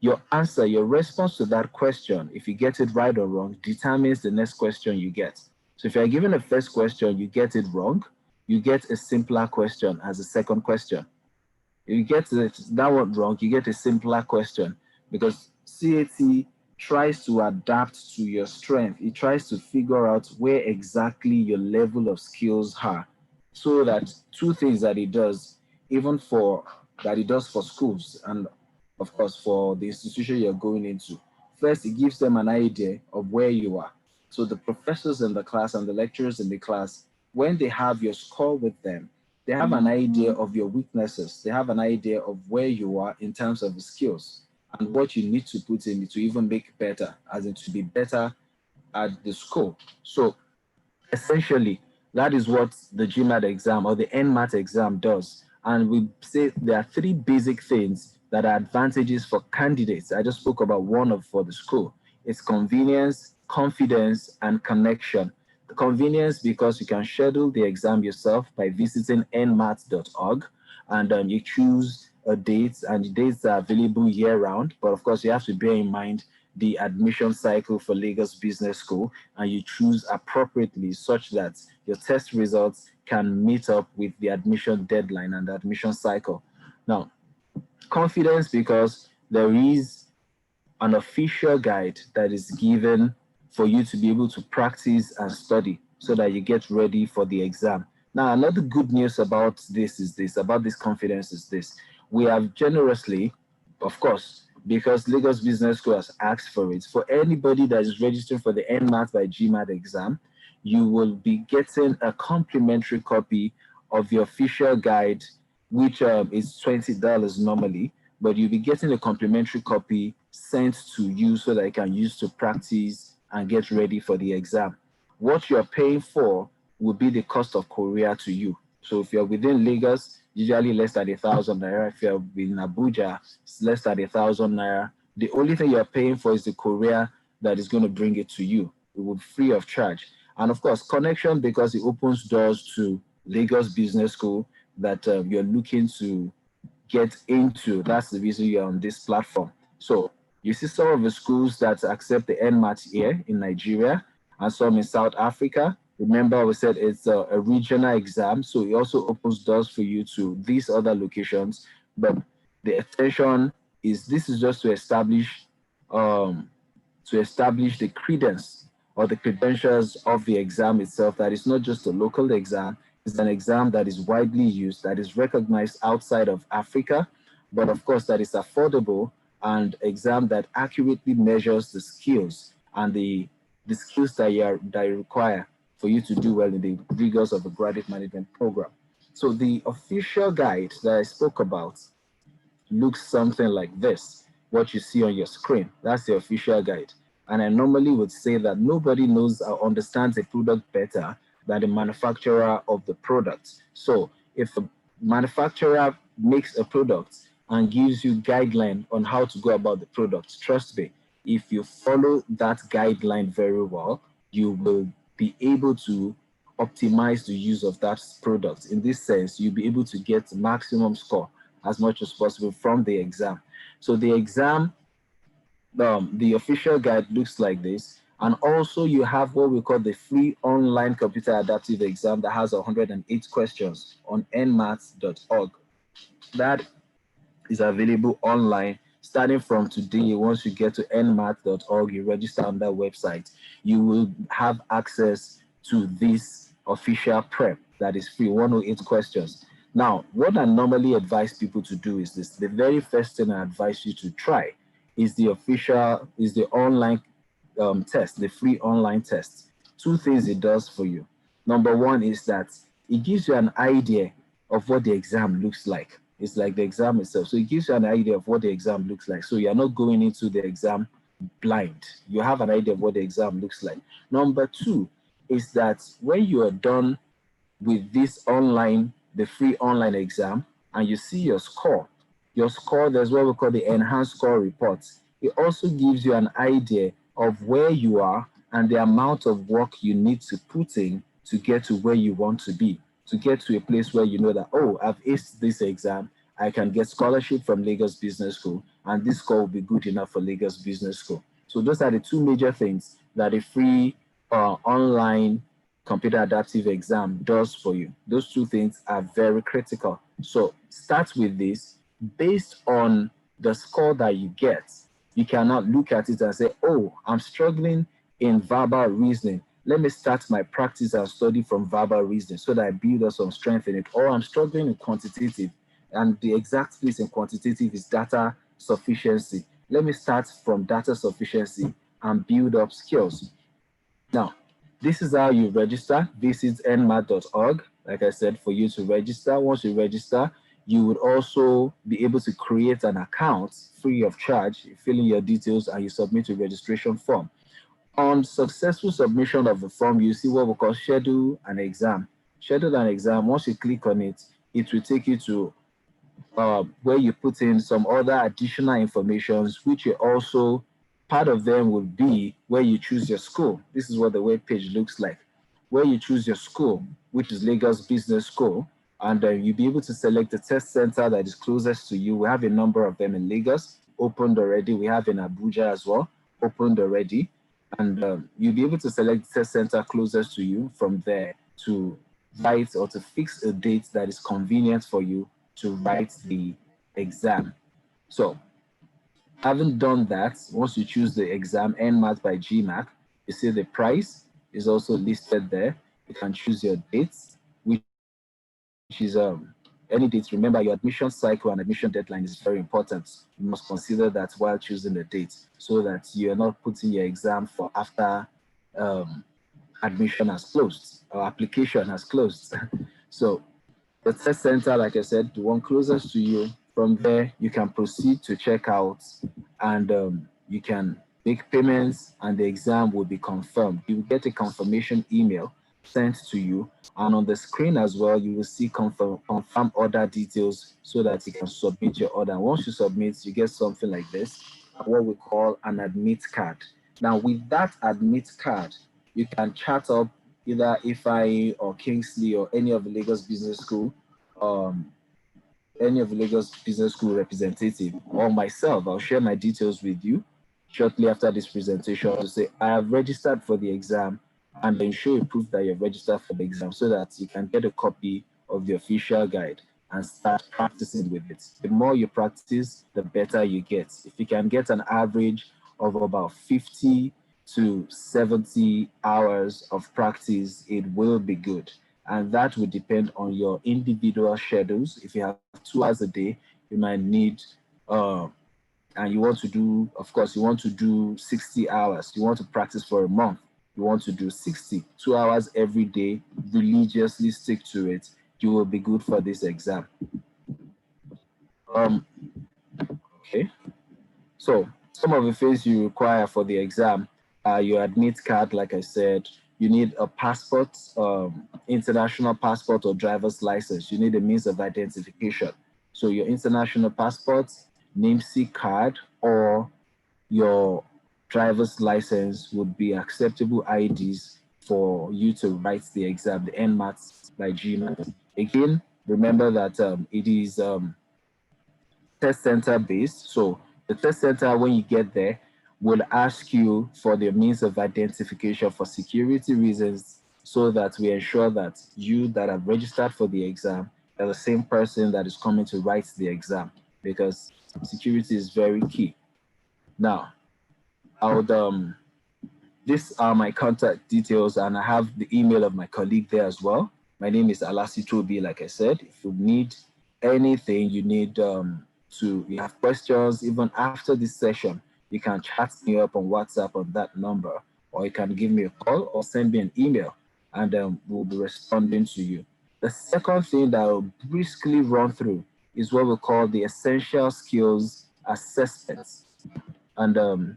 Your answer, your response to that question, if you get it right or wrong, determines the next question you get. So if you're given a first question, you get it wrong, you get a simpler question as a second question. If you get that one wrong, you get a simpler question, because CAT tries to adapt to your strength. It tries to figure out where exactly your level of skills are. So that 2 things that it does, even for that it does for schools and of course for the institution you're going into. First, it gives them an idea of where you are. So the professors in the class and the lecturers in the class, when they have your score with them, they have an idea of your weaknesses. They have an idea of where you are in terms of the skills and what you need to put in to even make better, as in to be better at the school. So essentially, that is what the GMAT exam or the NMAT exam does. And we say there are 3 basic things that are advantages for candidates. I just spoke about one for the school. It's convenience, confidence, and connection. The convenience, because you can schedule the exam yourself by visiting nmat.org, and you choose a date, and the dates are available year-round. But of course, you have to bear in mind the admission cycle for Lagos Business School, and you choose appropriately such that your test results can meet up with the admission deadline and the admission cycle. Now, confidence, because there is an official guide that is given for you to be able to practice and study so that you get ready for the exam. Now, another good news about this is this, about this confidence is this. We have generously, of course, because Lagos Business School has asked for it, for anybody that is registering for the NMAT by GMAT exam, you will be getting a complimentary copy of your official guide, which is $20 normally, but you'll be getting a complimentary copy sent to you so that you can use to practice and get ready for the exam. What you're paying for will be the cost of courier to you. So if you're within Lagos, usually less than 1,000 naira. If you're in Abuja, it's less than 1,000 naira. The only thing you're paying for is the courier that is going to bring it to you. It will be free of charge. And of course, connection, because it opens doors to Lagos Business School that you're looking to get into. That's the reason you're on this platform. So you see some of the schools that accept the NMAT here in Nigeria and some in South Africa. Remember, we said it's a regional exam, so it also opens doors for you to these other locations But the intention is this is just to establish the credence or the credentials of the exam itself, that is not just a local exam, it's an exam that is widely used, that is recognized outside of Africa, but of course that is affordable, and exam that accurately measures the skills and the skills that you require for you to do well in the rigors of the graduate management program. So the official guide that I spoke about looks something like this. What you see on your screen, that's the official guide. And I normally would say that nobody knows or understands a product better than the manufacturer of the product. So if a manufacturer makes a product and gives you guideline on how to go about the product, trust me, if you follow that guideline very well, you will be able to optimize the use of that product. In this sense, you'll be able to get maximum score as much as possible from the exam. So the exam, the official guide looks like this. And also you have what we call the free online computer adaptive exam that has 108 questions on nmaths.org. That is available online starting from today. Once you get to nmath.org, you register on that website, you will have access to this official prep that is free, 108 questions. Now, what I normally advise people to do is this. The very first thing I advise you to try is the online test, the free online test. Two things it does for you. Number one is that it gives you an idea of what the exam looks like. It's like the exam itself. So it gives you an idea of what the exam looks like. So you're not going into the exam blind. You have an idea of what the exam looks like. Number two is that when you are done with this online, the free online exam, and you see your score, there's what we call the enhanced score report. It also gives you an idea of where you are and the amount of work you need to put in to get to where you want to be, to get to a place where you know that, oh, I've aced this exam, I can get scholarship from Lagos Business School, and this score will be good enough for Lagos Business School. So those are the two major things that a free online computer adaptive exam does for you. Those two things are very critical. So start with this. Based on the score that you get, you cannot look at it and say, oh, I'm struggling in verbal reasoning. Let me start my practice and study from verbal reasoning so that I build up some strength in it. Or I'm struggling in quantitative, and the exact place in quantitative is data sufficiency. Let me start from data sufficiency and build up skills. Now, this is how you register. Visit nmath.org, like I said, for you to register. Once you register, you would also be able to create an account free of charge. You fill in your details and you submit a registration form. On successful submission of the form, you see what we call schedule an exam. Schedule an exam, once you click on it, it will take you to where you put in some other additional information, which you also, part of them will be where you choose your school. This is what the web page looks like. Where you choose your school, which is Lagos Business School, and you'll be able to select the test center that is closest to you. We have a number of them in Lagos, opened already. We have in Abuja as well, opened already. And you'll be able to select the test center closest to you from there to write or to fix a date that is convenient for you to write the exam. So having done that, once you choose the exam, NMAT by GMAC, you see the price is also listed there. You can choose your dates, which is any dates. Remember, your admission cycle and admission deadline is very important. You must consider that while choosing the date so that you're not putting your exam for after admission has closed or application has closed. So the test center, like I said, the one closest to you, from there you can proceed to check out and you can make payments and the exam will be confirmed. You will get a confirmation email sent to you, and on the screen as well you will see confirm order details so that you can submit your order. Once you submit, you get something like this, what we call an admit card. Now with that admit card, you can chat up either IFI or Kingsley or any of the Lagos Business School, representative, or myself. I'll share my details with you shortly after this presentation to say, I have registered for the exam, and then show a proof that you've registered for the exam so that you can get a copy of the official guide. and start practicing with it. The more you practice, the better you get. If you can get an average of about 50 to 70 hours of practice, it will be good. And that will depend on your individual schedules. If you have 2 hours a day, you might need, and you want to do, of course, you want to do 60 hours. You want to practice for a month. You want to do 2 hours every day, religiously stick to it. You will be good for this exam. Okay. So some of the things you require for the exam are your admit card, like I said. You need a passport, international passport or driver's license. You need a means of identification. So your international passport, NIMSI card, or your driver's license would be acceptable IDs for you to write the exam, the NMAT by GMAT. Again, remember that it is test center based. So the test center, when you get there, will ask you for the means of identification for security reasons, so that we ensure that you that have registered for the exam are the same person that is coming to write the exam, because security is very key. Now, I would, these are my contact details, and I have the email of my colleague there as well. My name is Alasi Tobi, like I said. If you need anything, you need you have questions, even after this session, you can chat me up on WhatsApp on that number, or you can give me a call or send me an email, and we'll be responding to you. The second thing that I'll briskly run through is what we call the essential skills assessments. And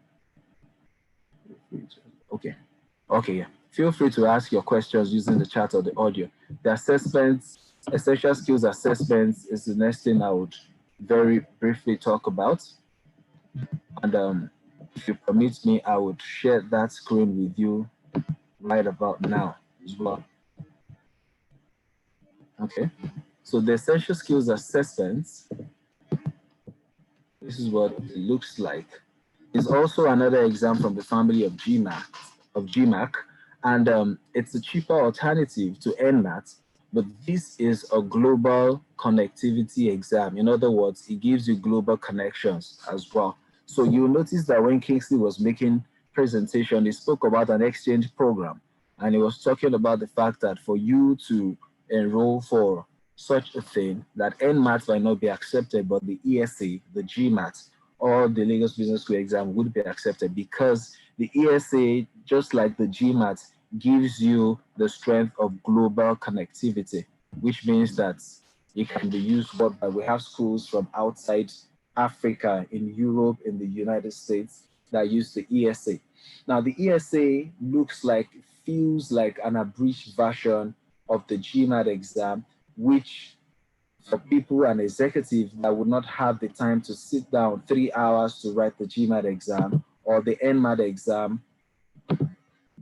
okay, yeah. Feel free to ask your questions using the chat or the audio. The assessments, essential skills assessments, is the next thing I would very briefly talk about. And if you permit me, I would share that screen with you right about now as well. Okay, so the essential skills assessments, this is what it looks like. Is also another exam from the family of GMAC, and it's a cheaper alternative to NMAT, but this is a global connectivity exam. In other words, it gives you global connections as well. So you'll notice that when Kingsley was making presentation, he spoke about an exchange program, and he was talking about the fact that for you to enroll for such a thing, that NMAT might not be accepted, but the ESA, the GMAT, or the Lagos Business School exam would be accepted, because the ESA, just like the GMAT, gives you the strength of global connectivity, which means that it can be used worldwide. We have schools from outside Africa, in Europe, in the United States that use the ESA. Now, the ESA feels like an abridged version of the GMAT exam, which for people and executives that would not have the time to sit down 3 hours to write the GMAT exam or the NMAT exam,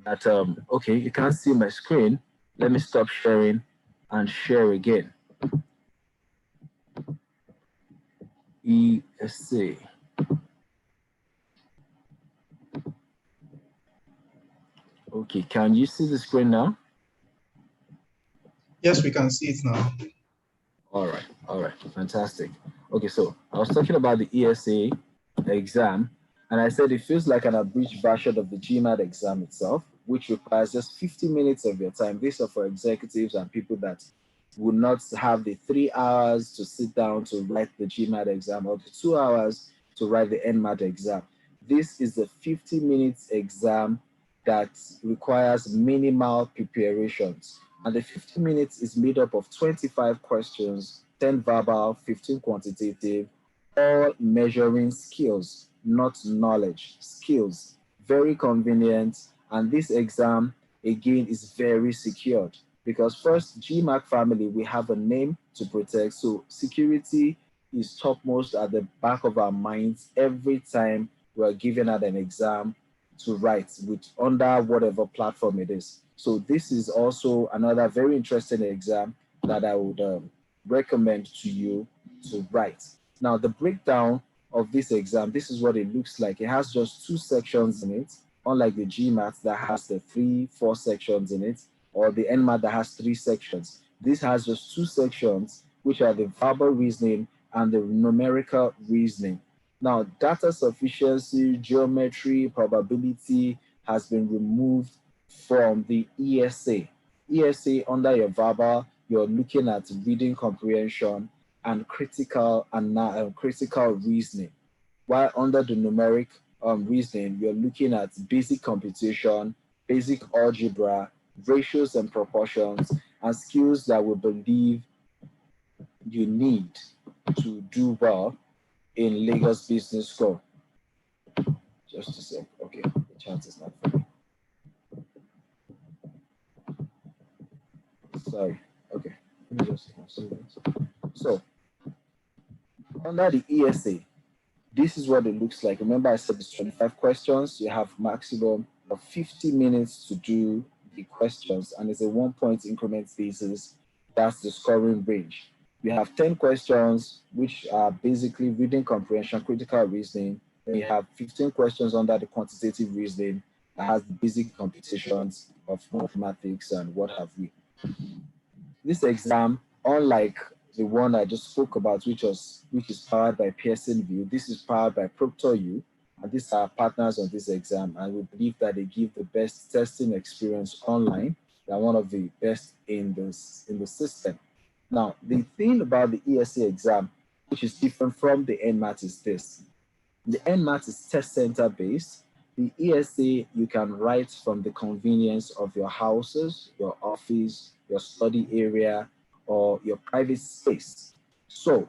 that, okay, you can't see my screen. Let me stop sharing and share again. ESA. Okay, can you see the screen now? Yes, we can see it now. All right, fantastic. Okay, so I was talking about the ESA exam, and I said it feels like an abridged version of the GMAT exam itself, which requires just 50 minutes of your time. These are for executives and people that would not have the 3 hours to sit down to write the GMAT exam, or the 2 hours to write the NMAT exam. This is a 50 minutes exam that requires minimal preparations. And the 50 minutes is made up of 25 questions, 10 verbal, 15 quantitative, all measuring skills, not knowledge, skills. Very convenient. And this exam, again, is very secured, because first, GMAC family, we have a name to protect. So security is topmost at the back of our minds every time we're giving out an exam to write under whatever platform it is. So this is also another very interesting exam that I would recommend to you to write. Now, the breakdown of this exam, this is what it looks like. It has just 2 sections in it, unlike the GMAT that has the 3-4 sections in it, or the NMAT that has 3 sections. This has just 2 sections, which are the verbal reasoning and the numerical reasoning. Now, data sufficiency, geometry, probability has been removed from the ESA. ESA, under your verbal, you're looking at reading comprehension and critical reasoning. While under the numeric reasoning, you're looking at basic computation, basic algebra, ratios and proportions, and skills that we believe you need to do well in Lagos Business School. Just a sec. Okay, the chat is not for me. Sorry. Okay. Let me just consider this. So, under the ESA, this is what it looks like. Remember, I said it's 25 questions. You have maximum of 50 minutes to do the questions, and it's a 1 point increment basis. That's the scoring range. You have 10 questions, which are basically reading comprehension, critical reasoning. Then you have 15 questions under the quantitative reasoning that has the basic computations of mathematics and what have we. This exam, unlike the one I just spoke about, which is powered by Pearson VUE, this is powered by ProctorU, and these are partners on this exam, and we believe that they give the best testing experience online. They're one of the best in the system. Now, the thing about the ESA exam, which is different from the NMAT, is this. The NMAT is test center based. The ESA, you can write from the convenience of your houses, your office, your study area, or your private space. So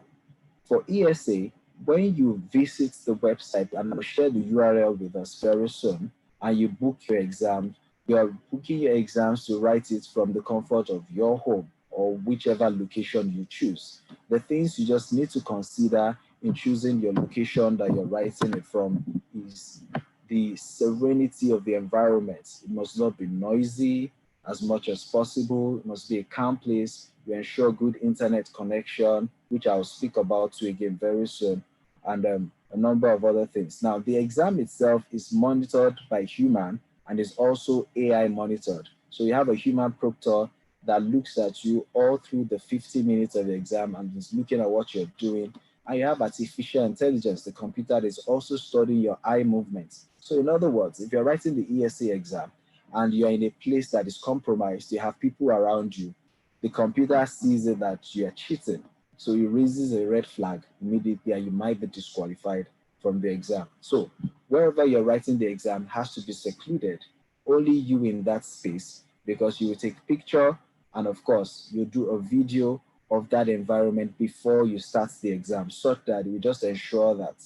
for ESA, when you visit the website, and I'll share the URL with us very soon, and you book your exam, you are booking your exams to write it from the comfort of your home or whichever location you choose. The things you just need to consider in choosing your location that you're writing it from is the serenity of the environment. It must not be noisy as much as possible. It must be a calm place. You ensure good internet connection, which I'll speak about too again very soon, and a number of other things. Now, the exam itself is monitored by human and is also AI monitored. So you have a human proctor that looks at you all through the 50 minutes of the exam and is looking at what you're doing. And you have artificial intelligence, the computer that is also studying your eye movements. So in other words, if you're writing the ESA exam and you're in a place that is compromised, you have people around you, the computer sees it that you're cheating. So it raises a red flag immediately and you might be disqualified from the exam. So wherever you're writing the exam has to be secluded, only you in that space, because you will take a picture and of course you do a video of that environment before you start the exam, such that you just ensure that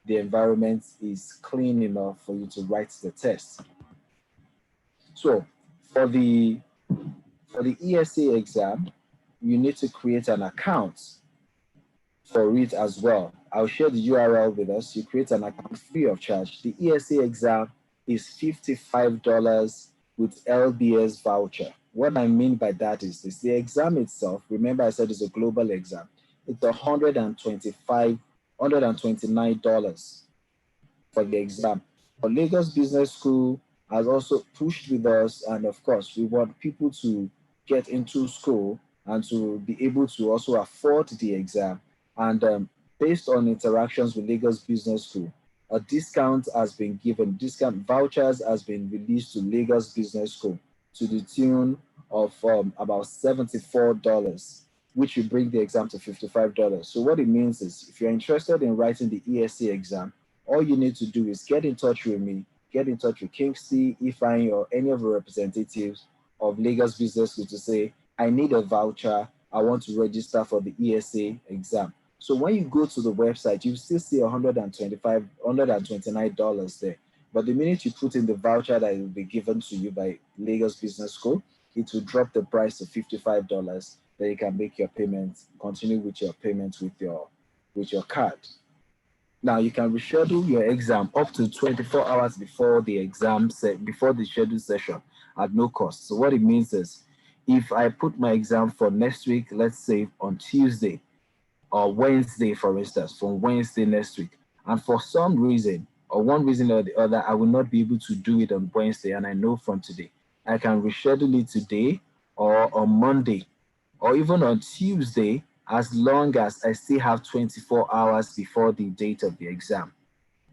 the environment is clean enough for you to write the test. So for the ESA exam, you need to create an account for it as well. I'll share the URL with us. You create an account free of charge. The ESA exam is $55 with LBS voucher. What I mean by that is this: the exam itself, remember I said it's a global exam, it's $129 for the exam. But Lagos Business School has also pushed with us, and of course, we want people to get into school and to be able to also afford the exam. And based on interactions with Lagos Business School, a discount has been given, discount vouchers has been released to Lagos Business School to the tune of about $74, which will bring the exam to $55. So what it means is, if you're interested in writing the ESA exam, all you need to do is get in touch with me, get in touch with Kingsley, Ifeanyi, or any of the representatives of Lagos Business School to say, I need a voucher, I want to register for the ESA exam. So when you go to the website, you still see $129 there. But the minute you put in the voucher that will be given to you by Lagos Business School, it will drop the price to $55. Then you can make your payment, continue with your payment with your card. Now you can reschedule your exam up to 24 hours before the before the scheduled session at no cost. So what it means is, if I put my exam for next week, let's say on Tuesday or Wednesday, for instance, from Wednesday next week, and for some reason or one reason or the other, I will not be able to do it on Wednesday, and I know from today, I can reschedule it today or on Monday or even on Tuesday as long as I still have 24 hours before the date of the exam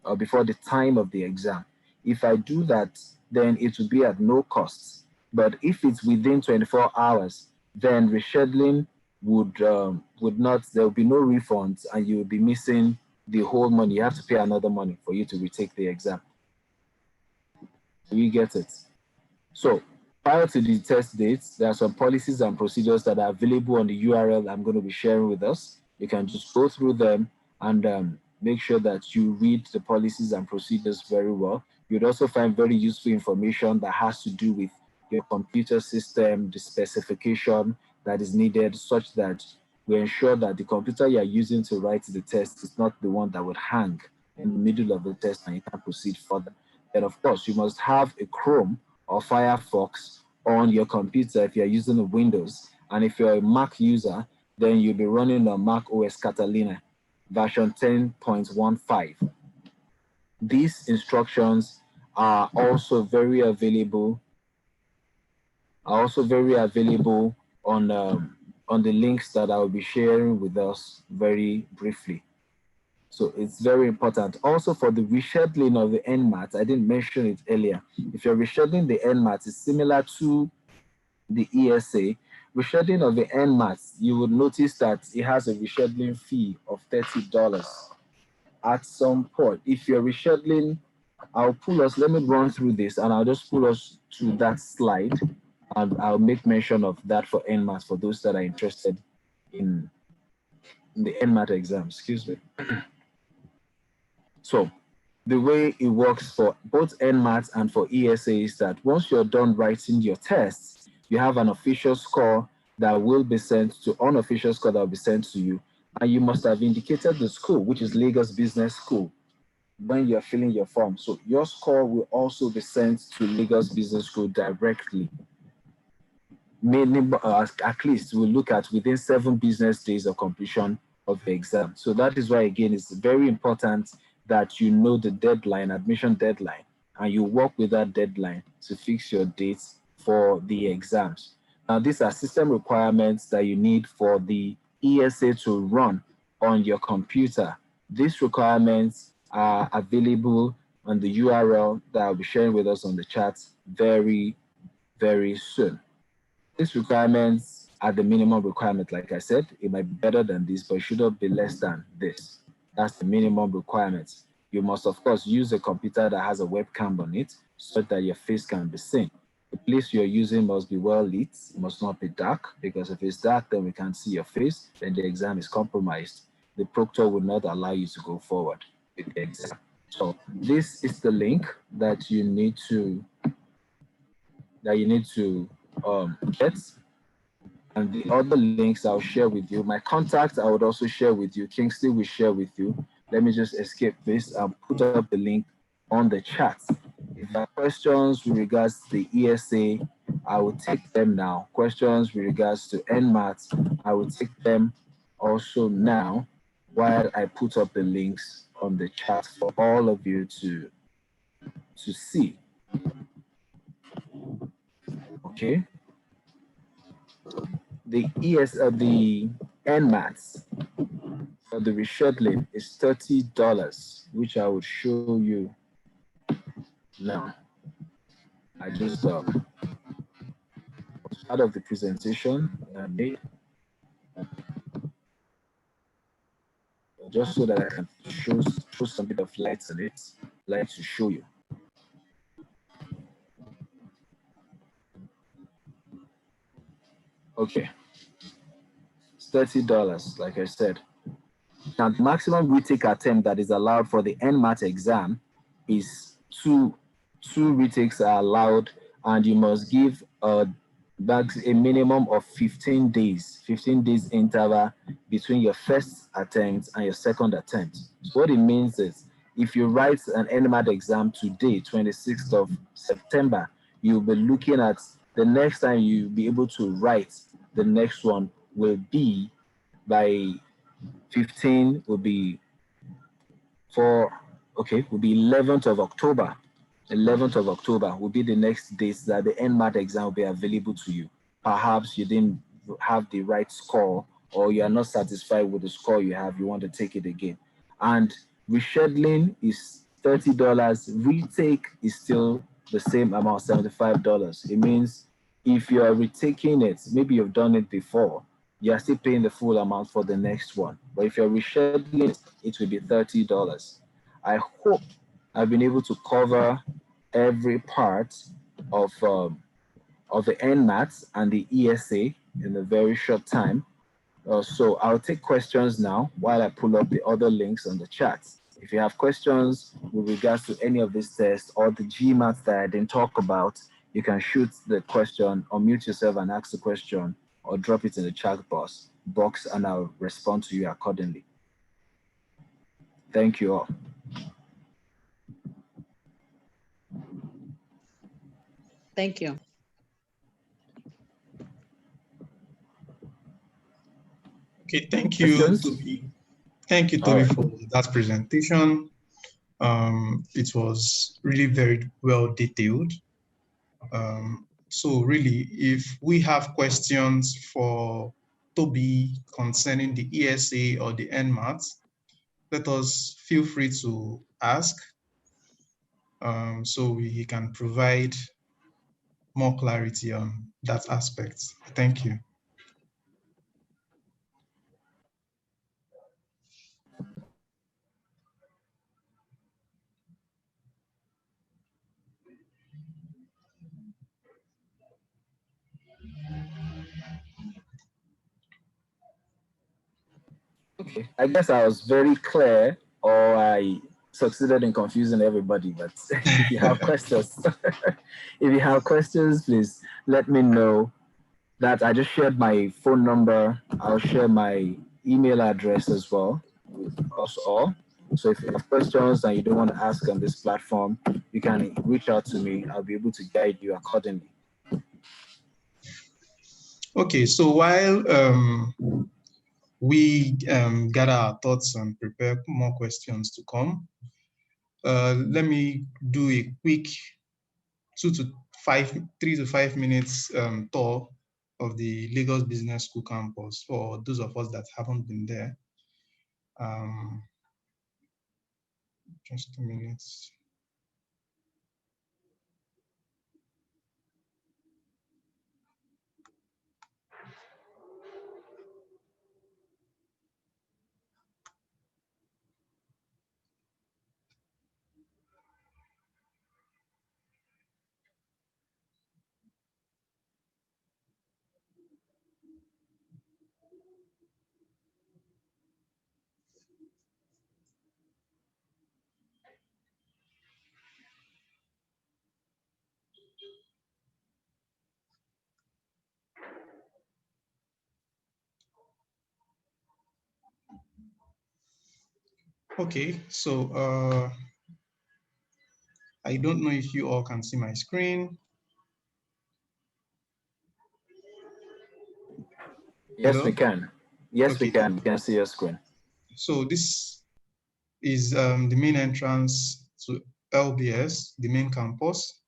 or before the time of the exam. If I do that, then it will be at no cost. But if it's within 24 hours, then rescheduling would not, there will be no refunds and you will be missing the whole money. You have to pay another money for you to retake the exam. You get it? So prior to the test dates, there are some policies and procedures that are available on the URL I'm going to be sharing with us. You can just go through them and make sure that you read the policies and procedures very well. You'd also find very useful information that has to do with your computer system, the specification that is needed, such that we ensure that the computer you're using to write the test is not the one that would hang in the middle of the test and you can proceed further. And of course, you must have a Chrome or Firefox on your computer if you're using a Windows. And if you're a Mac user, then you'll be running on Mac OS Catalina version 10.15. These instructions are also very available. On the links that I will be sharing with us very briefly. So it's very important. Also for the rescheduling of the NMAT, I didn't mention it earlier. If you're rescheduling the NMAT, it's similar to the ESA. Rescheduling of the NMAT, you would notice that it has a rescheduling fee of $30 at some point. If you're rescheduling, let me run through this and I'll just pull us to that slide and I'll make mention of that for NMAT for those that are interested in the NMAT exam, excuse me. So the way it works for both NMAT and for ESA is that once you're done writing your tests, you have an official score that will be sent to unofficial score that will be sent to you. And you must have indicated the school, which is Lagos Business School, when you're filling your form. So your score will also be sent to Lagos Business School directly. At least we'll look at within 7 business days of completion of the exam. So that is why, again, it's very important that you know the deadline, admission deadline, and you work with that deadline to fix your dates for the exams. Now, these are system requirements that you need for the ESA to run on your computer. These requirements are available on the URL that I'll be sharing with us on the chat very, very soon. These requirements are the minimum requirement. Like I said, it might be better than this, but it shouldn't be less than this. That's the minimum requirements. You must, of course, use a computer that has a webcam on it so that your face can be seen. The place you're using must be well lit. It must not be dark, because if it's dark, then we can't see your face, then the exam is compromised. The proctor will not allow you to go forward with the exam. So this is the link that you need to get. And the other links I'll share with you. My contact, I would also share with you. Kingsley will share with you. Let me just escape this and put up the link on the chat. If there are questions with regards to the ESA, I will take them now. Questions with regards to NMAT, I will take them also now while I put up the links on the chat for all of you to see. Okay. The NMAT for the rescheduling is $30, which I will show you now. I just part of the presentation I made, just so that I can show some bit of lights on it. I'd like to show you. Okay, it's $30, like I said. Now, the maximum retake attempt that is allowed for the NMAT exam is two retakes are allowed, and you must give a minimum of 15 days interval between your first attempt and your second attempt. So what it means is, if you write an NMAT exam today, 26th of September, you'll be looking at the next time you'll be able to write the next one will be by 15 will be 11th of October. 11th of October will be the next date that the NMAT exam will be available to you. Perhaps you didn't have the right score or you are not satisfied with the score you have, you want to take it again. And rescheduling is $30. Retake is still the same amount, $75. It means if you are retaking it, maybe you've done it before, you are still paying the full amount for the next one. But if you're rescheduling it, it will be $30. I hope I've been able to cover every part of the NMAT and the ESA in a very short time. So I'll take questions now while I pull up the other links on the chat. If you have questions with regards to any of these tests or the GMAT that I didn't talk about, you can shoot the question, unmute yourself and ask the question, or drop it in the chat box and I'll respond to you accordingly. Thank you all. Thank you. Okay, thank you, Toby. Thank you, Toby, for that presentation. It was really very well detailed. So really, if we have questions for Toby concerning the ESA or the NMAT, let us feel free to ask so we can provide more clarity on that aspect. Thank you. Okay, I guess I was very clear, or I succeeded in confusing everybody, but if you have questions, please let me know. That I just shared my phone number. I'll share my email address as well with us all. So if you have questions and you don't want to ask on this platform, you can reach out to me. I'll be able to guide you accordingly. Okay, so while we gather our thoughts and prepare more questions to come, let me do a quick 3 to 5 minutes tour of the Lagos Business School campus for those of us that haven't been there. Just a minute. Okay, so I don't know if you all can see my screen. Yes, Hello? we can. Yes, okay. We can see your screen. So this is the main entrance to LBS, the main campus.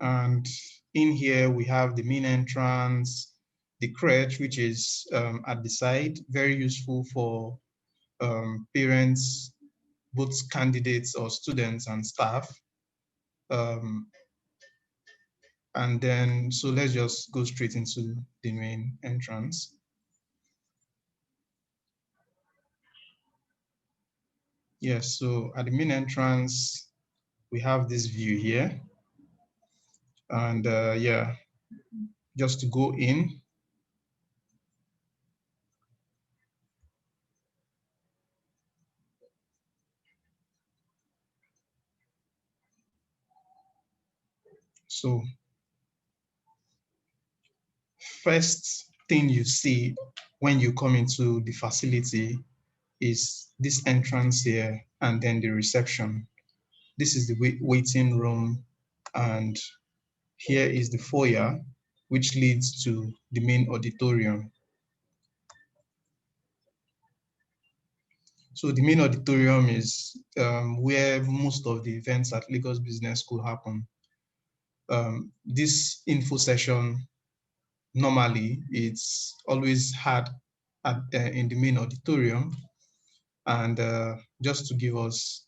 And in here, we have the main entrance, the crèche, which is at the side, very useful for parents, both candidates or students and staff. And then, so let's just go straight into the main entrance. Yes, so at the main entrance, we have this view here. And yeah, just to go in. So first thing you see when you come into the facility is this entrance here and then the reception. This is the waiting room, and here is the foyer, which leads to the main auditorium. So the main auditorium is where most of the events at Lagos Business School happen. This info session, normally it's always had in the main auditorium. And just to give us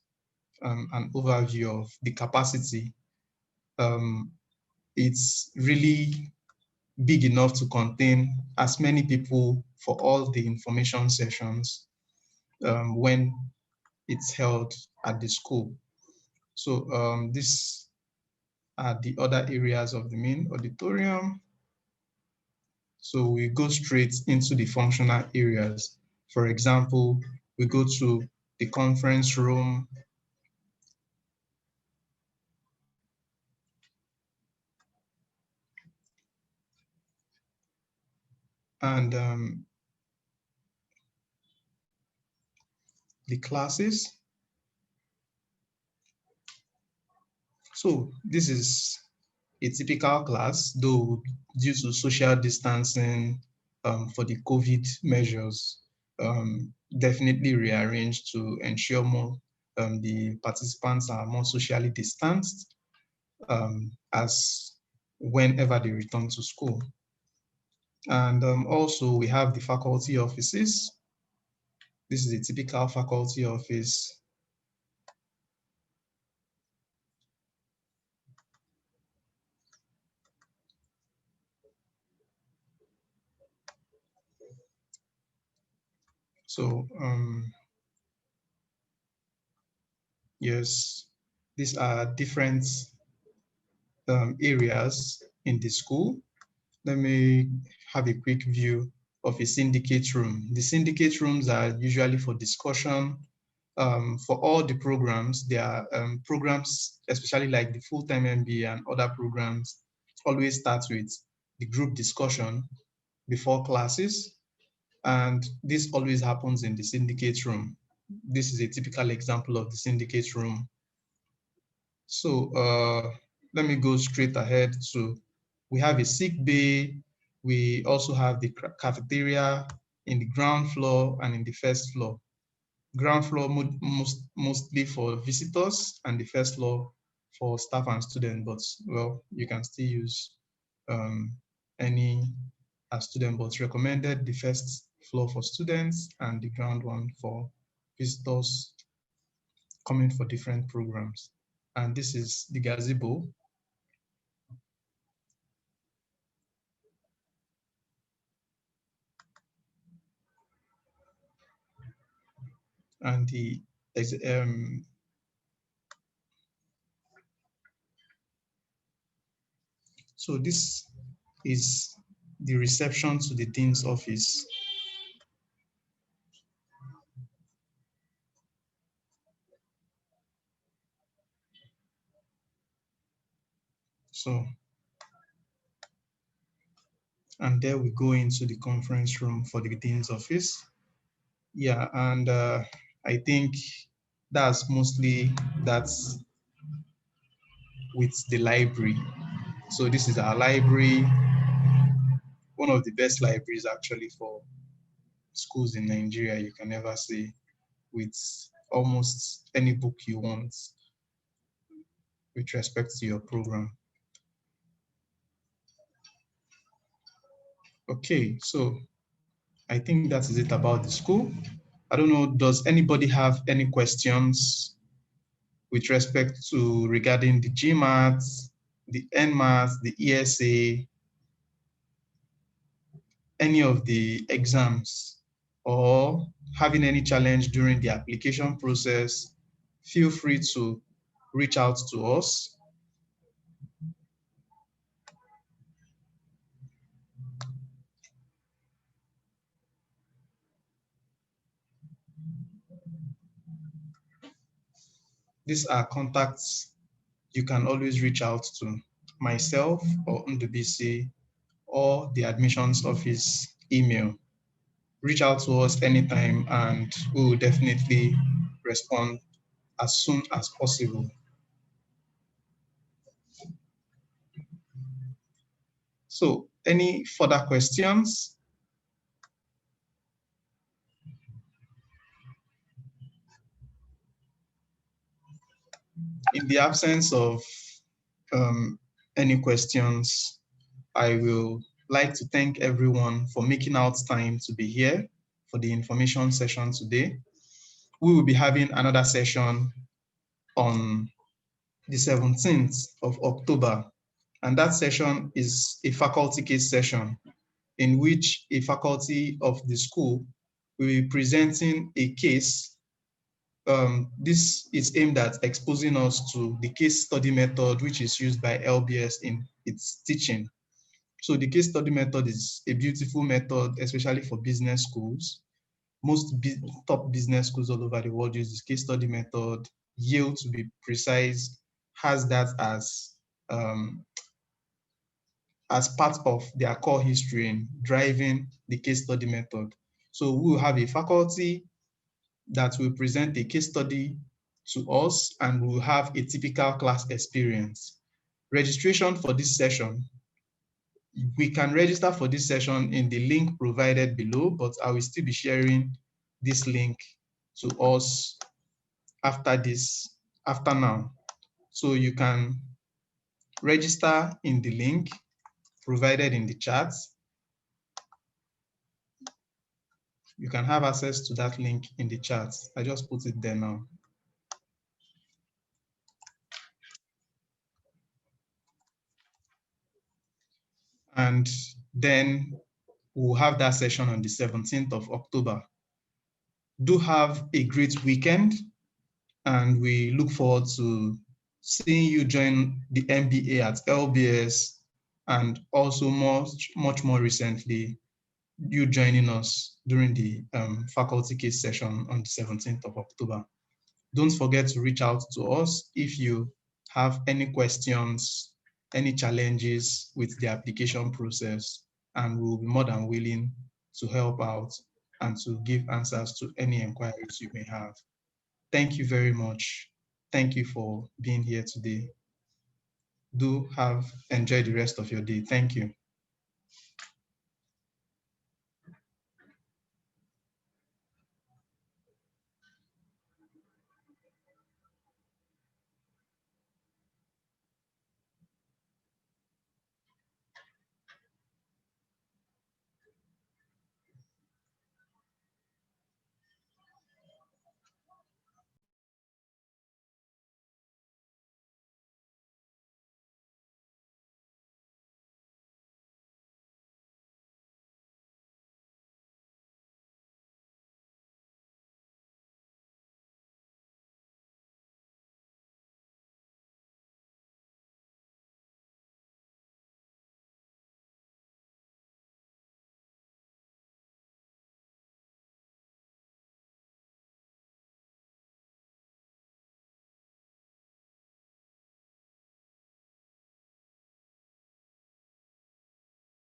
an overview of the capacity, it's really big enough to contain as many people for all the information sessions when it's held at the school. So these are the other areas of the main auditorium. So we go straight into the functional areas. For example, we go to the conference room, and the classes. So this is a typical class, though due to social distancing for the COVID measures, definitely rearranged to ensure more the participants are more socially distanced as whenever they return to school. And also we have the faculty offices. This is a typical faculty office. So yes, these are different areas in the school. Let me have a quick view of a syndicate room. The syndicate rooms are usually for discussion. For all the programs, there are programs, especially like the full-time MBA and other programs, always start with the group discussion before classes. And this always happens in the syndicate room. This is a typical example of the syndicate room. So let me go straight ahead to, we have a sick bay. We also have the cafeteria in the ground floor and in the first floor. Ground floor mostly for visitors and the first floor for staff and students, but well, you can still use any student, but recommended the first floor for students and the ground one for visitors coming for different programs. And this is the gazebo. And the so this is the reception to the dean's office. So, and there we go into the conference room for the dean's office. Yeah, and I think that's mostly that's with the library. So this is our library, one of the best libraries actually for schools in Nigeria you can ever see, with almost any book you want with respect to your program. Okay, so I think that is it about the school. I don't know, does anybody have any questions with respect to regarding the GMAT, the NMAT, the ESA, any of the exams, or having any challenge during the application process? Feel free to reach out to us. These are contacts you can always reach out to myself or NDBC or the admissions office email. Reach out to us anytime and we will definitely respond as soon as possible. So, any further questions? In the absence of any questions, I will like to thank everyone for making out time to be here for the information session today. We will be having another session on the 17th of October, and that session is a faculty case session in which a faculty of the school will be presenting a case. This is aimed at exposing us to the case study method, which is used by LBS in its teaching. So the case study method is a beautiful method, especially for business schools. Most top business schools all over the world use this case study method. Yale, to be precise, has that as part of their core history in driving the case study method. So we will have a faculty that will present a case study to us, and we will have a typical class experience. Registration for this session, we can register for this session in the link provided below, but I will still be sharing this link to us after now. So you can register in the link provided in the chat. You can have access to that link in the chat. I just put it there now. And then we'll have that session on the 17th of October. Do have a great weekend, and we look forward to seeing you join the MBA at LBS, and also much more recently, you joining us during the faculty case session on the 17th of October. Don't forget to reach out to us if you have any questions, any challenges with the application process, and we'll be more than willing to help out and to give answers to any inquiries you may have. Thank you very much. Thank you for being here today. Do enjoy the rest of your day. Thank you.